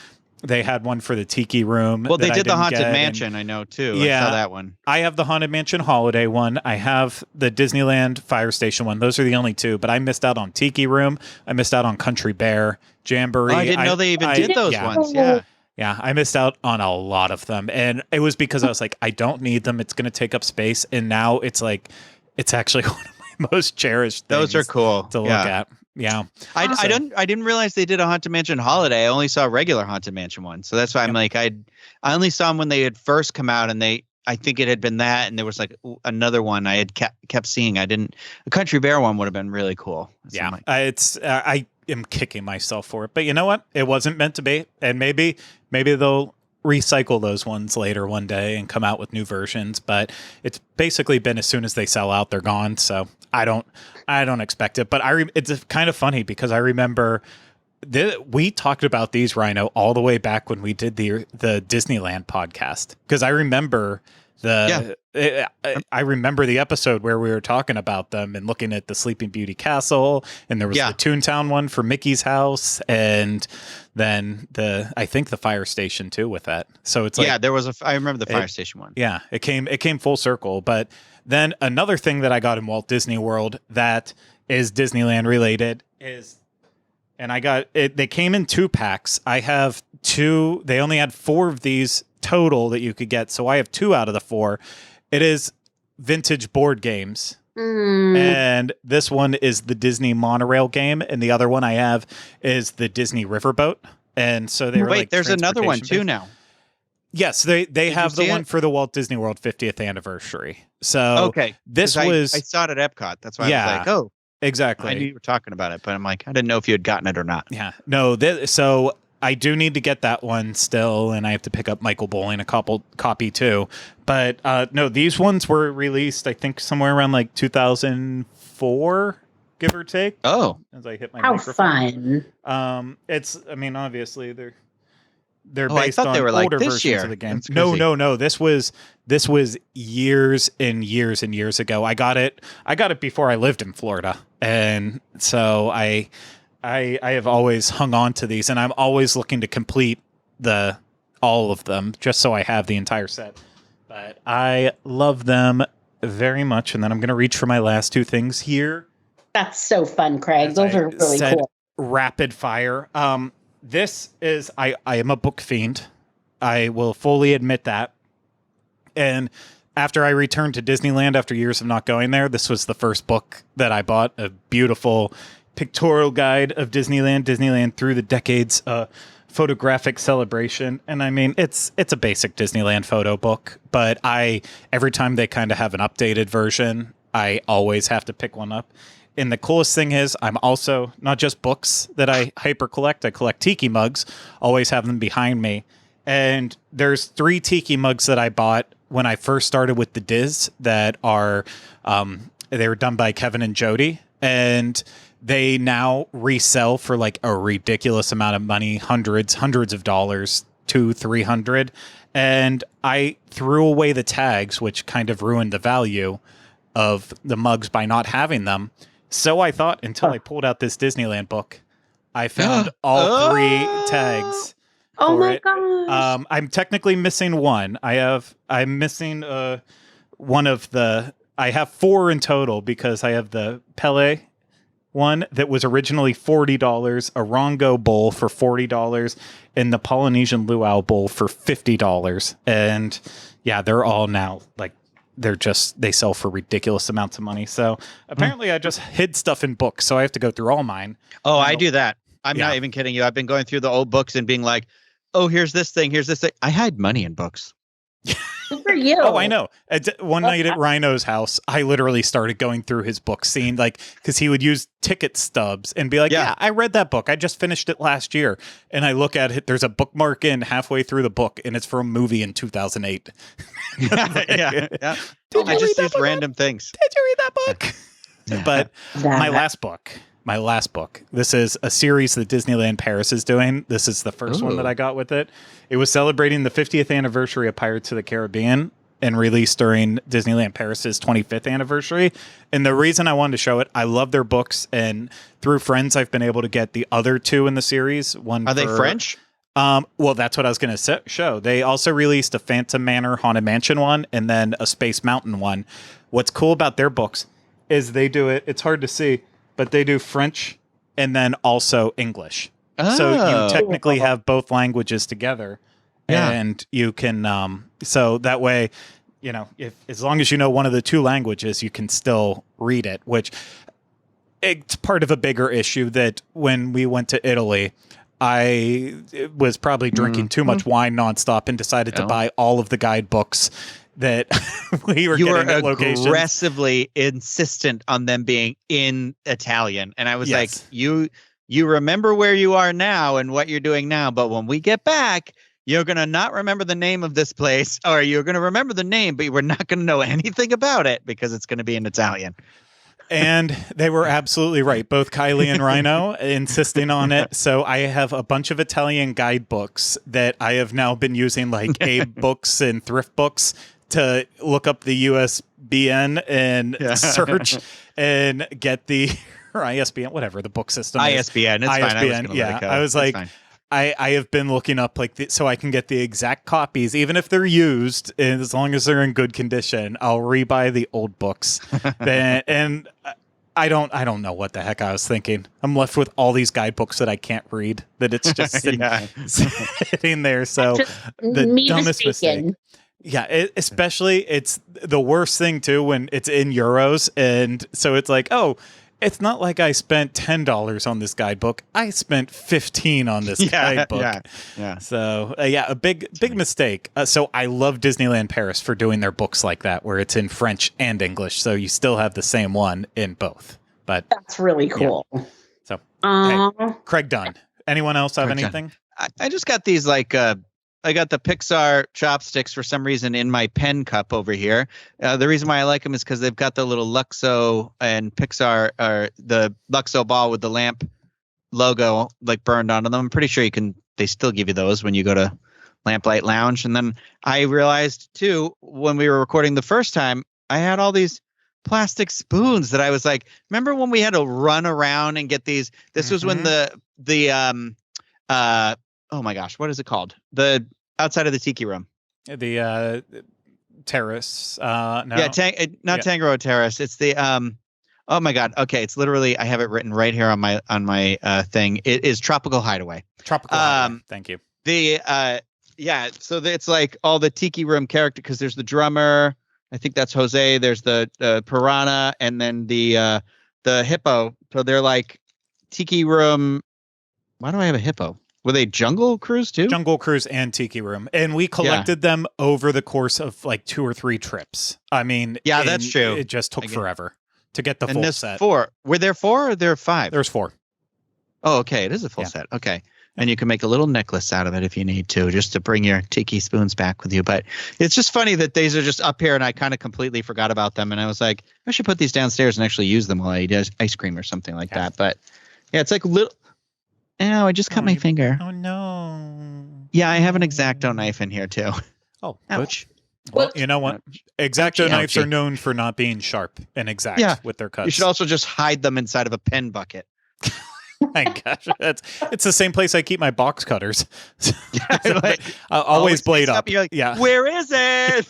they had one for the Tiki Room. Well, they that I did the didn't Haunted get, Mansion, I know too. Yeah. I saw that one. I have the Haunted Mansion Holiday one. I have the Disneyland Fire Station one. Those are the only 2, but I missed out on Tiki Room. I missed out on Country Bear, Jamboree. Oh, I didn't know they even did those ones. Yeah. Yeah, I missed out on a lot of them. And it was because I was like, I don't need them. It's going to take up space. And now it's like, it's actually one of my most cherished things Those are cool to look at. Yeah. I didn't realize they did a Haunted Mansion Holiday. I only saw a regular Haunted Mansion one. So that's why I'm like, I only saw them when they had first come out, and I think it had been that, and there was like another one I had kept seeing. A Country Bear one would have been really cool. So Yeah. like, I am kicking myself for it, but you know what? It wasn't meant to be. And maybe they'll recycle those ones later one day and come out with new versions, but it's basically been as soon as they sell out, they're gone. So I don't expect it, but it's kind of funny because I remember we talked about these, Rhino, all the way back when we did the Disneyland podcast, because I remember I remember the episode where we were talking about them and looking at the Sleeping Beauty Castle, and there was the Toontown one for Mickey's house, and then I think the fire station too with that. So it's like, there was I remember the fire station one. Yeah, it came full circle. But then another thing that I got in Walt Disney World that is Disneyland related is, and I got it. They came in 2-packs. I have 2. They only had 4 of these total that you could get, so I have 2 out of the 4. It is vintage board games, and this one is the Disney monorail game, and the other one I have is the Disney riverboat. And so they were like, there's another one too now. Yes, they have the one for the Walt Disney World 50th anniversary. So this was I saw it at Epcot. That's why I was like, oh, exactly. I knew you were talking about it, but I'm like, I didn't know if you had gotten it or not. Yeah, no. So I do need to get that one still, and I have to pick up Michael Bowling a copy too. But no, these ones were released, I think, somewhere around like 2004, give or take. Oh, as I hit my how microphone. fun! I mean, obviously they're I based thought on they were like older this versions year. of the game. That's crazy. No. This was years and years and years ago. I got it before I lived in Florida, and so I have always hung on to these, and I'm always looking to complete all of them just so I have the entire set. But I love them very much, and then I'm going to reach for my last 2 things here. That's so fun, Craig. Those are really cool. Rapid fire. This is I am a book fiend. I will fully admit that. And after I returned to Disneyland after years of not going there, this was the first book that I bought, a beautiful pictorial guide of Disneyland through the decades, photographic celebration. And I mean, it's a basic Disneyland photo book, but every time they kind of have an updated version, I always have to pick one up. And the coolest thing is I'm also not just books that I hyper collect. I collect tiki mugs, always have them behind me. And there's 3 tiki mugs that I bought when I first started with the Diz that are, they were done by Kevin and Jody, and they now resell for like a ridiculous amount of money, hundreds of dollars, $200-300. And I threw away the tags, which kind of ruined the value of the mugs by not having them. So I thought, until I pulled out this Disneyland book, I found all 3 tags. Oh my gosh! I'm technically missing one. I'm missing one of the. I have 4 in total because I have the Pele one that was originally $40, a Rongo bowl for $40, and the Polynesian luau bowl for $50. And yeah, they're all now like. They sell for ridiculous amounts of money. So apparently I just hid stuff in books. So I have to go through all mine. Oh, I do that. I'm not even kidding you. I've been going through the old books and being like, oh, here's this thing. Here's this thing. I hide money in books. Good for you. Oh, I know. One night at Rhino's house, I literally started going through his book, seeing because he would use ticket stubs and be like, yeah, I read that book. I just finished it last year. And I look at it. There's a bookmark in halfway through the book, and it's for a movie in 2008. yeah. I just use random things. Did you read that book? But my last book. This is a series that Disneyland Paris is doing. This is the first one that I got with it. It was celebrating the 50th anniversary of Pirates of the Caribbean and released during Disneyland Paris's 25th anniversary. And the reason I wanted to show it, I love their books, and through friends, I've been able to get the other 2 in the series. Are they French? Well, that's what I was going to show. They also released a Phantom Manor Haunted Mansion one, and then a Space Mountain one. What's cool about their books is they do it. It's hard to see, but they do French and then also English. Oh. So you technically have both languages together, and you can. So that way, as long as you know one of the 2 languages, you can still read it. Which it's part of a bigger issue that when we went to Italy, I was probably drinking too much wine nonstop and decided to buy all of the guidebooks that we were getting at locations. You were aggressively insistent on them being in Italian. And I was like, you remember where you are now and what you're doing now. But when we get back, you're going to not remember the name of this place, or you're going to remember the name, but we're not going to know anything about it because it's going to be in Italian. And they were absolutely right. Both Kylie and Rhino insisting on it. So I have a bunch of Italian guidebooks that I have now been using, like Abe Books and Thrift Books, to look up the USBN and search and get the or ISBN, whatever the book system ISBN. is. It's ISBN. Fine. I was like, I have been looking up so I can get the exact copies, even if they're used, and as long as they're in good condition, I'll rebuy the old books. And I don't know what the heck I was thinking. I'm left with all these guidebooks that I can't read. That it's just sitting there. So the dumbest mistake. Yeah, especially it's the worst thing too when it's in euros, and so it's like, oh. It's not like I spent $10 on this guidebook. I spent $15 on this guidebook. Yeah. So a big mistake. So I love Disneyland Paris for doing their books like that, where it's in French and English, so you still have the same one in both. But that's really cool. Yeah. So hey, Craig Dunn. Anyone else have anything? I just got these I got the Pixar chopsticks for some reason in my pen cup over here. The reason why I like them is because they've got the little Luxo and Pixar, or the Luxo ball with the lamp logo like burned onto them. I'm pretty sure they still give you those when you go to Lamplight Lounge. And then I realized too, when we were recording the first time, I had all these plastic spoons that I was like, remember when we had to run around and get these? This was when oh my gosh, what is it called? The outside of the tiki room. The terrace. No. Yeah, Tangaroa Terrace. It's the oh my god. Okay, it's literally, I have it written right here on my thing. It is Tropical Hideaway. Tropical Hideaway. Thank you. So it's like all the tiki room character, because there's the drummer. I think that's Jose. There's the piranha, and then the hippo. So they're like tiki room. Why do I have a hippo? Were they Jungle Cruise too? Jungle Cruise and Tiki Room. And we collected them over the course of like 2 or 3 trips. I mean, that's true. It just took forever to get the full set. 4. Were there 4 or there 5? There's 4. Oh, okay. It is a full set. Okay. And you can make a little necklace out of it if you need to, just to bring your tiki spoons back with you. But it's just funny that these are just up here, and I kind of completely forgot about them. And I was like, I should put these downstairs and actually use them while I eat ice cream or something like that. But yeah, it's like little. Ow, I just cut my finger. Oh, no. Yeah, I have an X-Acto knife in here, too. Oh, ouch. Well, you know what? X-Acto knives are known for not being sharp and exact with their cuts. You should also just hide them inside of a pen bucket. My gosh, it's the same place I keep my box cutters. Always blade up. You're like, where is it?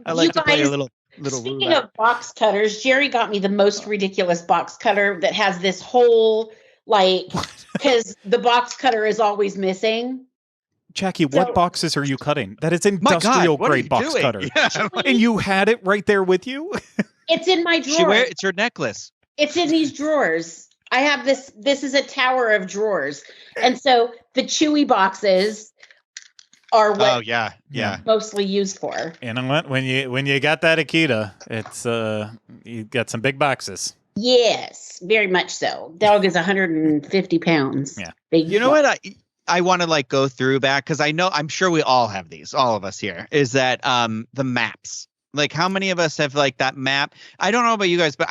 I like to play a little Speaking of box cutters, Jerry got me the most ridiculous box cutter that has this whole... because the box cutter is always missing. Jackie, what boxes are you cutting? That is industrial grade box cutter. Yeah. And you had it right there with you? It's in my drawer. It's her necklace. It's in these drawers. I have this. This is a tower of drawers. And so the Chewy boxes are what mostly used for. You know what? When you got that Akita, it's you got some big boxes. Yes, very much so. Dog is 150 pounds. Yeah. You know what I want to go through back, because I'm sure we all have these, all of us here, is that the maps. Like, how many of us have that map? I don't know about you guys, but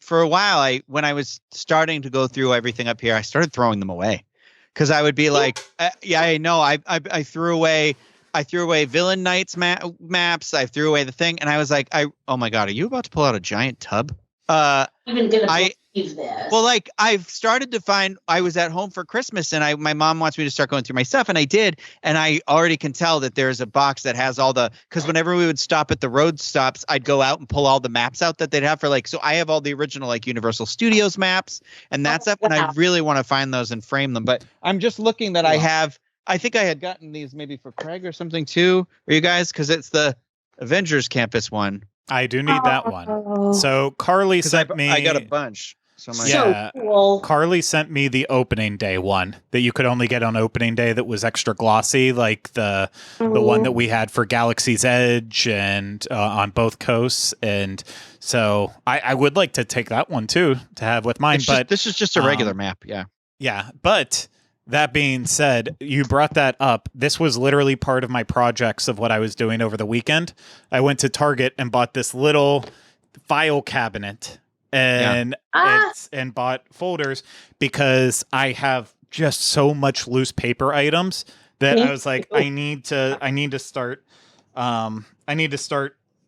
for a while, when I was starting to go through everything up here, I started throwing them away, because I would be like, I know I threw away. I threw away Villain Knights maps. I threw away the thing, and I was like, oh my god, are you about to pull out a giant tub? Even gonna believe this. Well, I've started to find. I was at home for Christmas, and my mom wants me to start going through my stuff, and I did, and I already can tell that there's a box that has all the. Because whenever we would stop at the road stops, I'd go out and pull all the maps out that they'd have for So I have all the original Universal Studios maps and that stuff, and I really want to find those and frame them. But I'm just looking that I have. I think I had gotten these maybe for Craig or something too, or you guys, because it's the Avengers Campus one. I do need that one. Oh. So Carly 'Cause sent me. I got a bunch. So I'm like, Yeah. So cool. Carly sent me the opening day one that you could only get on opening day that was extra glossy, like the one that we had for Galaxy's Edge and on both coasts. And so I would like to take that one too to have with mine. But this is just a regular map. Yeah. yeah, but that being said, you brought that up. This was literally part of my projects of what I was doing over the weekend. I went to Target and bought this little file cabinet and and bought folders because I have just so much loose paper items that I was like, I need to start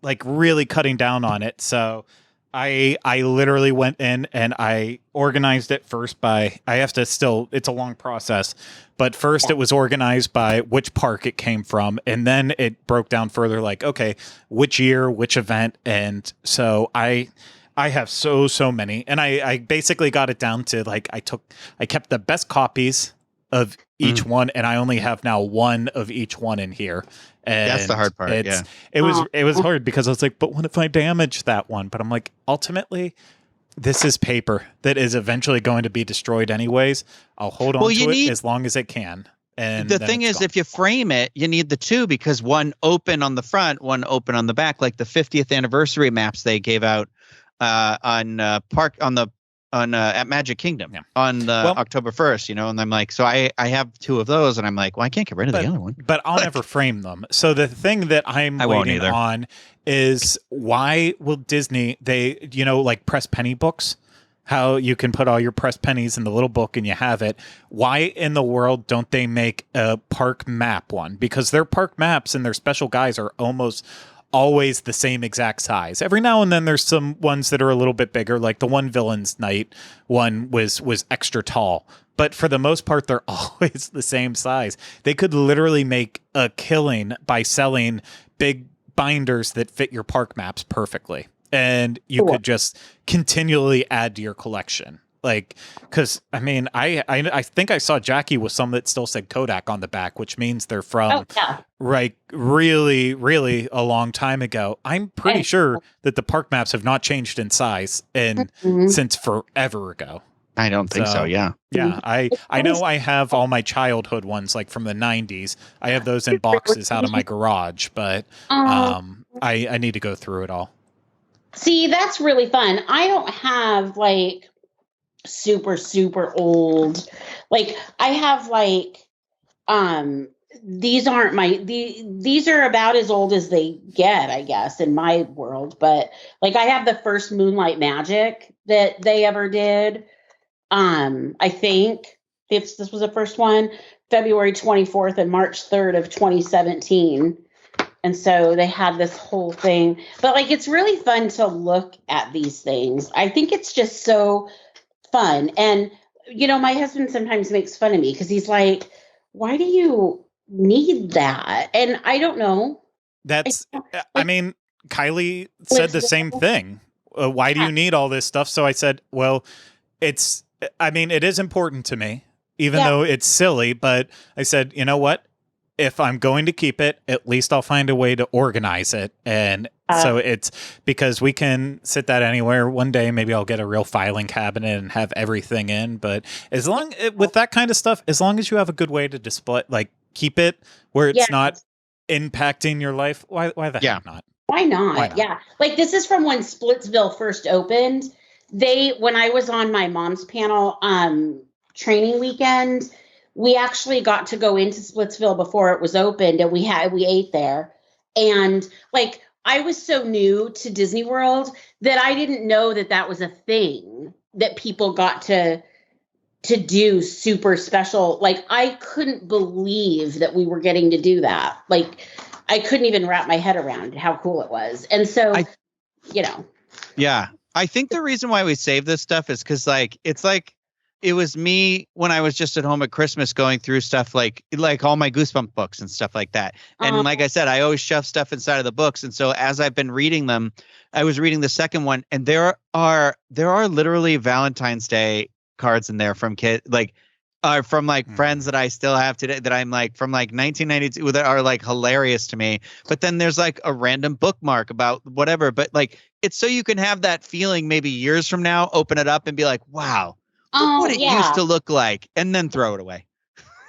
like really cutting down on it. So I literally went in and I organized it first by, it's a long process, but first it was organized by which park it came from. And then it broke down further, like, okay, which year, which event. And so I have so many, and I basically got it down to like, I kept the best copies of each one, and I only have now one of each one in here. And that's the hard part. It was hard because I was like, but what if I damage that one? But I'm like, ultimately, this is paper that is eventually going to be destroyed anyways. I'll hold on to it as long as it can. And the thing is, if you frame it, you need the two because one open on the front, one open on the back, like the 50th anniversary maps they gave out at Magic Kingdom on the October 1st, and I'm like, so I have two of those, and I'm like, well, I can't get rid of the other one. But I'll never frame them. So the thing that I'm waiting on is why will Disney, they, like press penny books, how you can put all your pressed pennies in the little book and you have it. Why in the world don't they make a park map one? Because their park maps and their special guides are almost always the same exact size. Every now and then there's some ones that are a little bit bigger, like the one Villains Night one was extra tall. But for the most part, they're always the same size. They could literally make a killing by selling big binders that fit your park maps perfectly. And you could just continually add to your collection. Like, because I mean, I think I saw Jackie with some that still said Kodak on the back, which means they're from really, really a long time ago. I'm pretty sure that the park maps have not changed in size since forever ago. I don't think so. Yeah. Yeah. I know I have all my childhood ones, like from the 90s. I have those in boxes out of my garage, but I need to go through it all. See, that's really fun. I don't have like super old, like I have like these aren't these are about as old as they get, I guess, in my world. But like I have the first Moonlight Magic that they ever did. I think this was the first one, February 24th and March 3rd of 2017. And so they had this whole thing, but like, it's really fun to look at these things. I think it's just so fun. And, my husband sometimes makes fun of me because he's like, why do you need that? And I don't know. I mean, Kylie said the same thing. Why do you need all this stuff? So I said, well, it is important to me, even though it's silly. But I said, you know what? If I'm going to keep it, at least I'll find a way to organize it. And so it's because we can sit that anywhere. One day, maybe I'll get a real filing cabinet and have everything in. But with that kind of stuff, as long as you have a good way to display, like keep it where it's not impacting your life, why the heck not? Why not? Yeah. Like this is from when Splitsville first opened. When I was on my mom's panel training weekend, we actually got to go into Splitsville before it was opened, and we ate there. And like, I was so new to Disney World that I didn't know that was a thing that people got to do super special. Like, I couldn't believe that we were getting to do that. Like, I couldn't even wrap my head around how cool it was. And so, Yeah. I think the reason why we save this stuff is because it was me when I was just at home at Christmas going through stuff like all my Goosebump books and stuff like that. And like I said, I always shove stuff inside of the books. And so as I've been reading them, I was reading the second one, and there are literally Valentine's Day cards in there from kids. Like are from like friends that I still have today that I'm like from like 1992 that are like hilarious to me. But then there's like a random bookmark about whatever. But like it's so you can have that feeling maybe years from now, open it up and be like, wow, look what it used to look like, and then throw it away.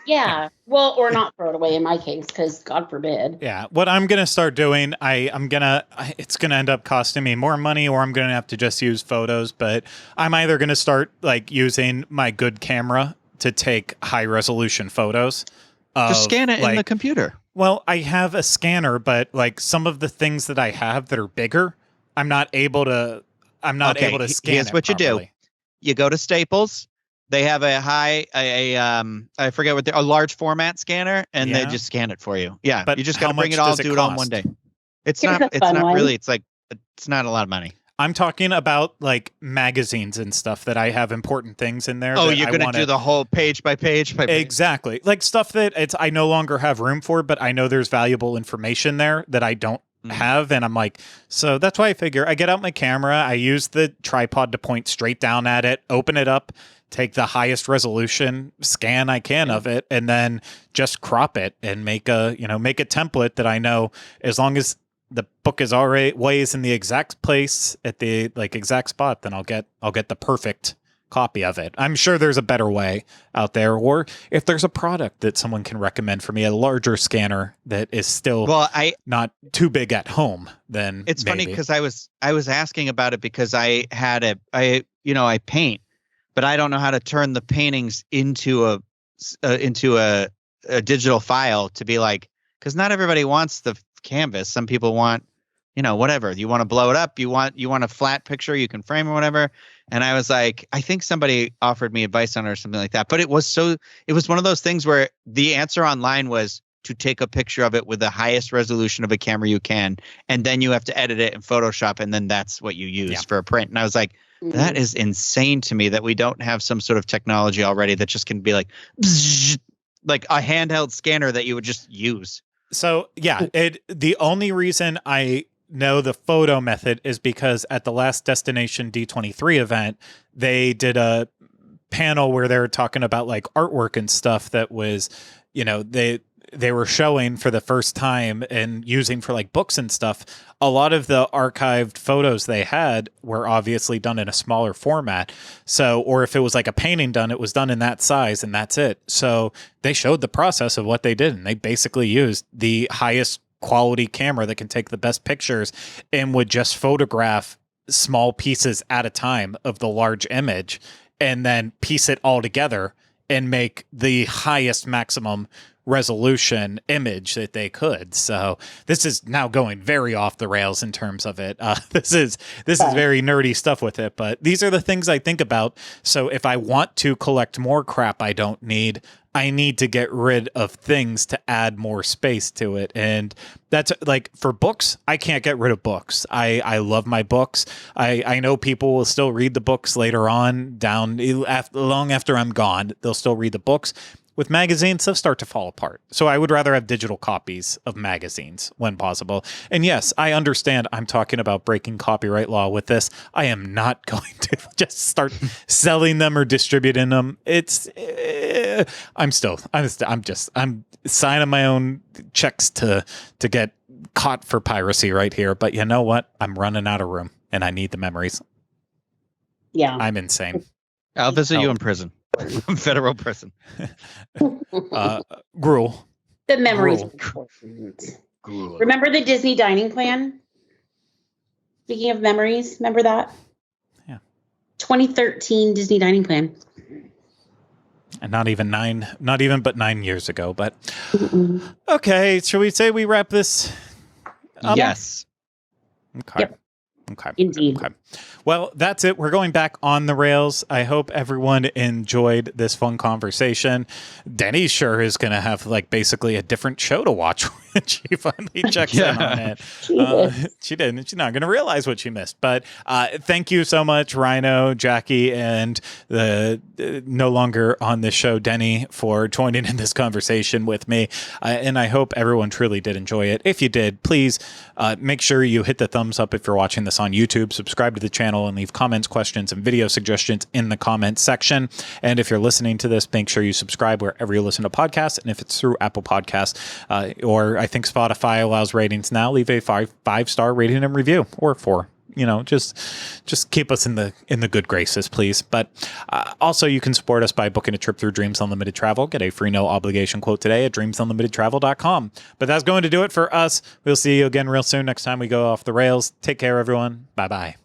Yeah. Well, or not throw it away in my case, because God forbid. Yeah. What I'm going to start doing, it's going to end up costing me more money, or I'm going to have to just use photos. But I'm either going to start like using my good camera to take high resolution photos. Just scan it in the computer. Well, I have a scanner, but like some of the things that I have that are bigger, I'm not able to scan. Here's what you do. You go to Staples. They have I forget what a large format scanner, and they just scan it for you. Yeah, but you just got to bring it all, do it all in one day. It's not really. It's like it's not a lot of money. I'm talking about like magazines and stuff that I have important things in there. Oh, you're going to do the whole page by page. Exactly, like stuff that I no longer have room for, but I know there's valuable information there that I don't have, and I'm like, so that's why I figure I get out my camera, I use the tripod to point straight down at it, open it up, take the highest resolution scan I can of it, and then just crop it and make a template that I know as long as the book is always in the exact place at the like exact spot, then I'll get the perfect copy of it. I'm sure there's a better way out there, or if there's a product that someone can recommend for me, a larger scanner that is still not too big at home, then it's funny because I was asking about it because I paint, but I don't know how to turn the paintings into a digital file to be like, because not everybody wants the canvas. Some people want, whatever. You want to blow it up. You want a flat picture. You can frame or whatever. And I was like, I think somebody offered me advice on it or something like that. But it was one of those things where the answer online was to take a picture of it with the highest resolution of a camera you can, and then you have to edit it in Photoshop, and then that's what you use for a print. And I was like, that is insane to me that we don't have some sort of technology already that just can be like, bzzz, like a handheld scanner that you would just use. So yeah, the only reason I know the photo method is because at the last Destination D23 event, they did a panel where they were talking about like artwork and stuff that was, they were showing for the first time and using for like books and stuff. A lot of the archived photos they had were obviously done in a smaller format. So, or if it was like a painting done, it was done in that size and that's it. So they showed the process of what they did, and they basically used the highest quality camera that can take the best pictures and would just photograph small pieces at a time of the large image and then piece it all together and make the highest maximum resolution image that they could. So this is now going very off the rails in terms of it. This is very nerdy stuff with it, but these are the things I think about. So if I want to collect more crap I don't need, I need to get rid of things to add more space to it. And that's like for books, I can't get rid of books. I love my books. I know people will still read the books later on long after I'm gone. They'll still read the books. With magazines, they'll start to fall apart. So I would rather have digital copies of magazines when possible. And yes, I understand I'm talking about breaking copyright law with this. I am not going to just start selling them or distributing them. I'm signing my own checks to get caught for piracy right here. But you know what? I'm running out of room and I need the memories. Yeah. I'm insane. I'll visit you in prison. Federal prison. Gruel. The memories. Gruel. Remember the Disney dining plan? Speaking of memories, remember that? Yeah. 2013 Disney dining plan. And not even 9 years ago, but okay, shall we say we wrap this up? Yes. Okay. Yep. Okay. Indeed. Okay. Well, that's it. We're going back on the rails. I hope everyone enjoyed this fun conversation. Denny sure is going to have like basically a different show to watch when she finally checks in on it. She didn't. She's not going to realize what she missed. But thank you so much, Rhino, Jackie, and the no longer on this show, Denny, for joining in this conversation with me. And I hope everyone truly did enjoy it. If you did, please make sure you hit the thumbs up if you're watching this on YouTube, subscribe to the channel, and leave comments, questions, and video suggestions in the comments section. And if you're listening to this, make sure you subscribe wherever you listen to podcasts. And if it's through Apple Podcasts, or I think Spotify allows ratings now, leave a five-star rating and review, or 4. Just keep us in the good graces, please. But also, you can support us by booking a trip through Dreams Unlimited Travel. Get a free no obligation quote today at dreamsunlimitedtravel.com. But that's going to do it for us. We'll see you again real soon next time we go off the rails. Take care, everyone. Bye-bye.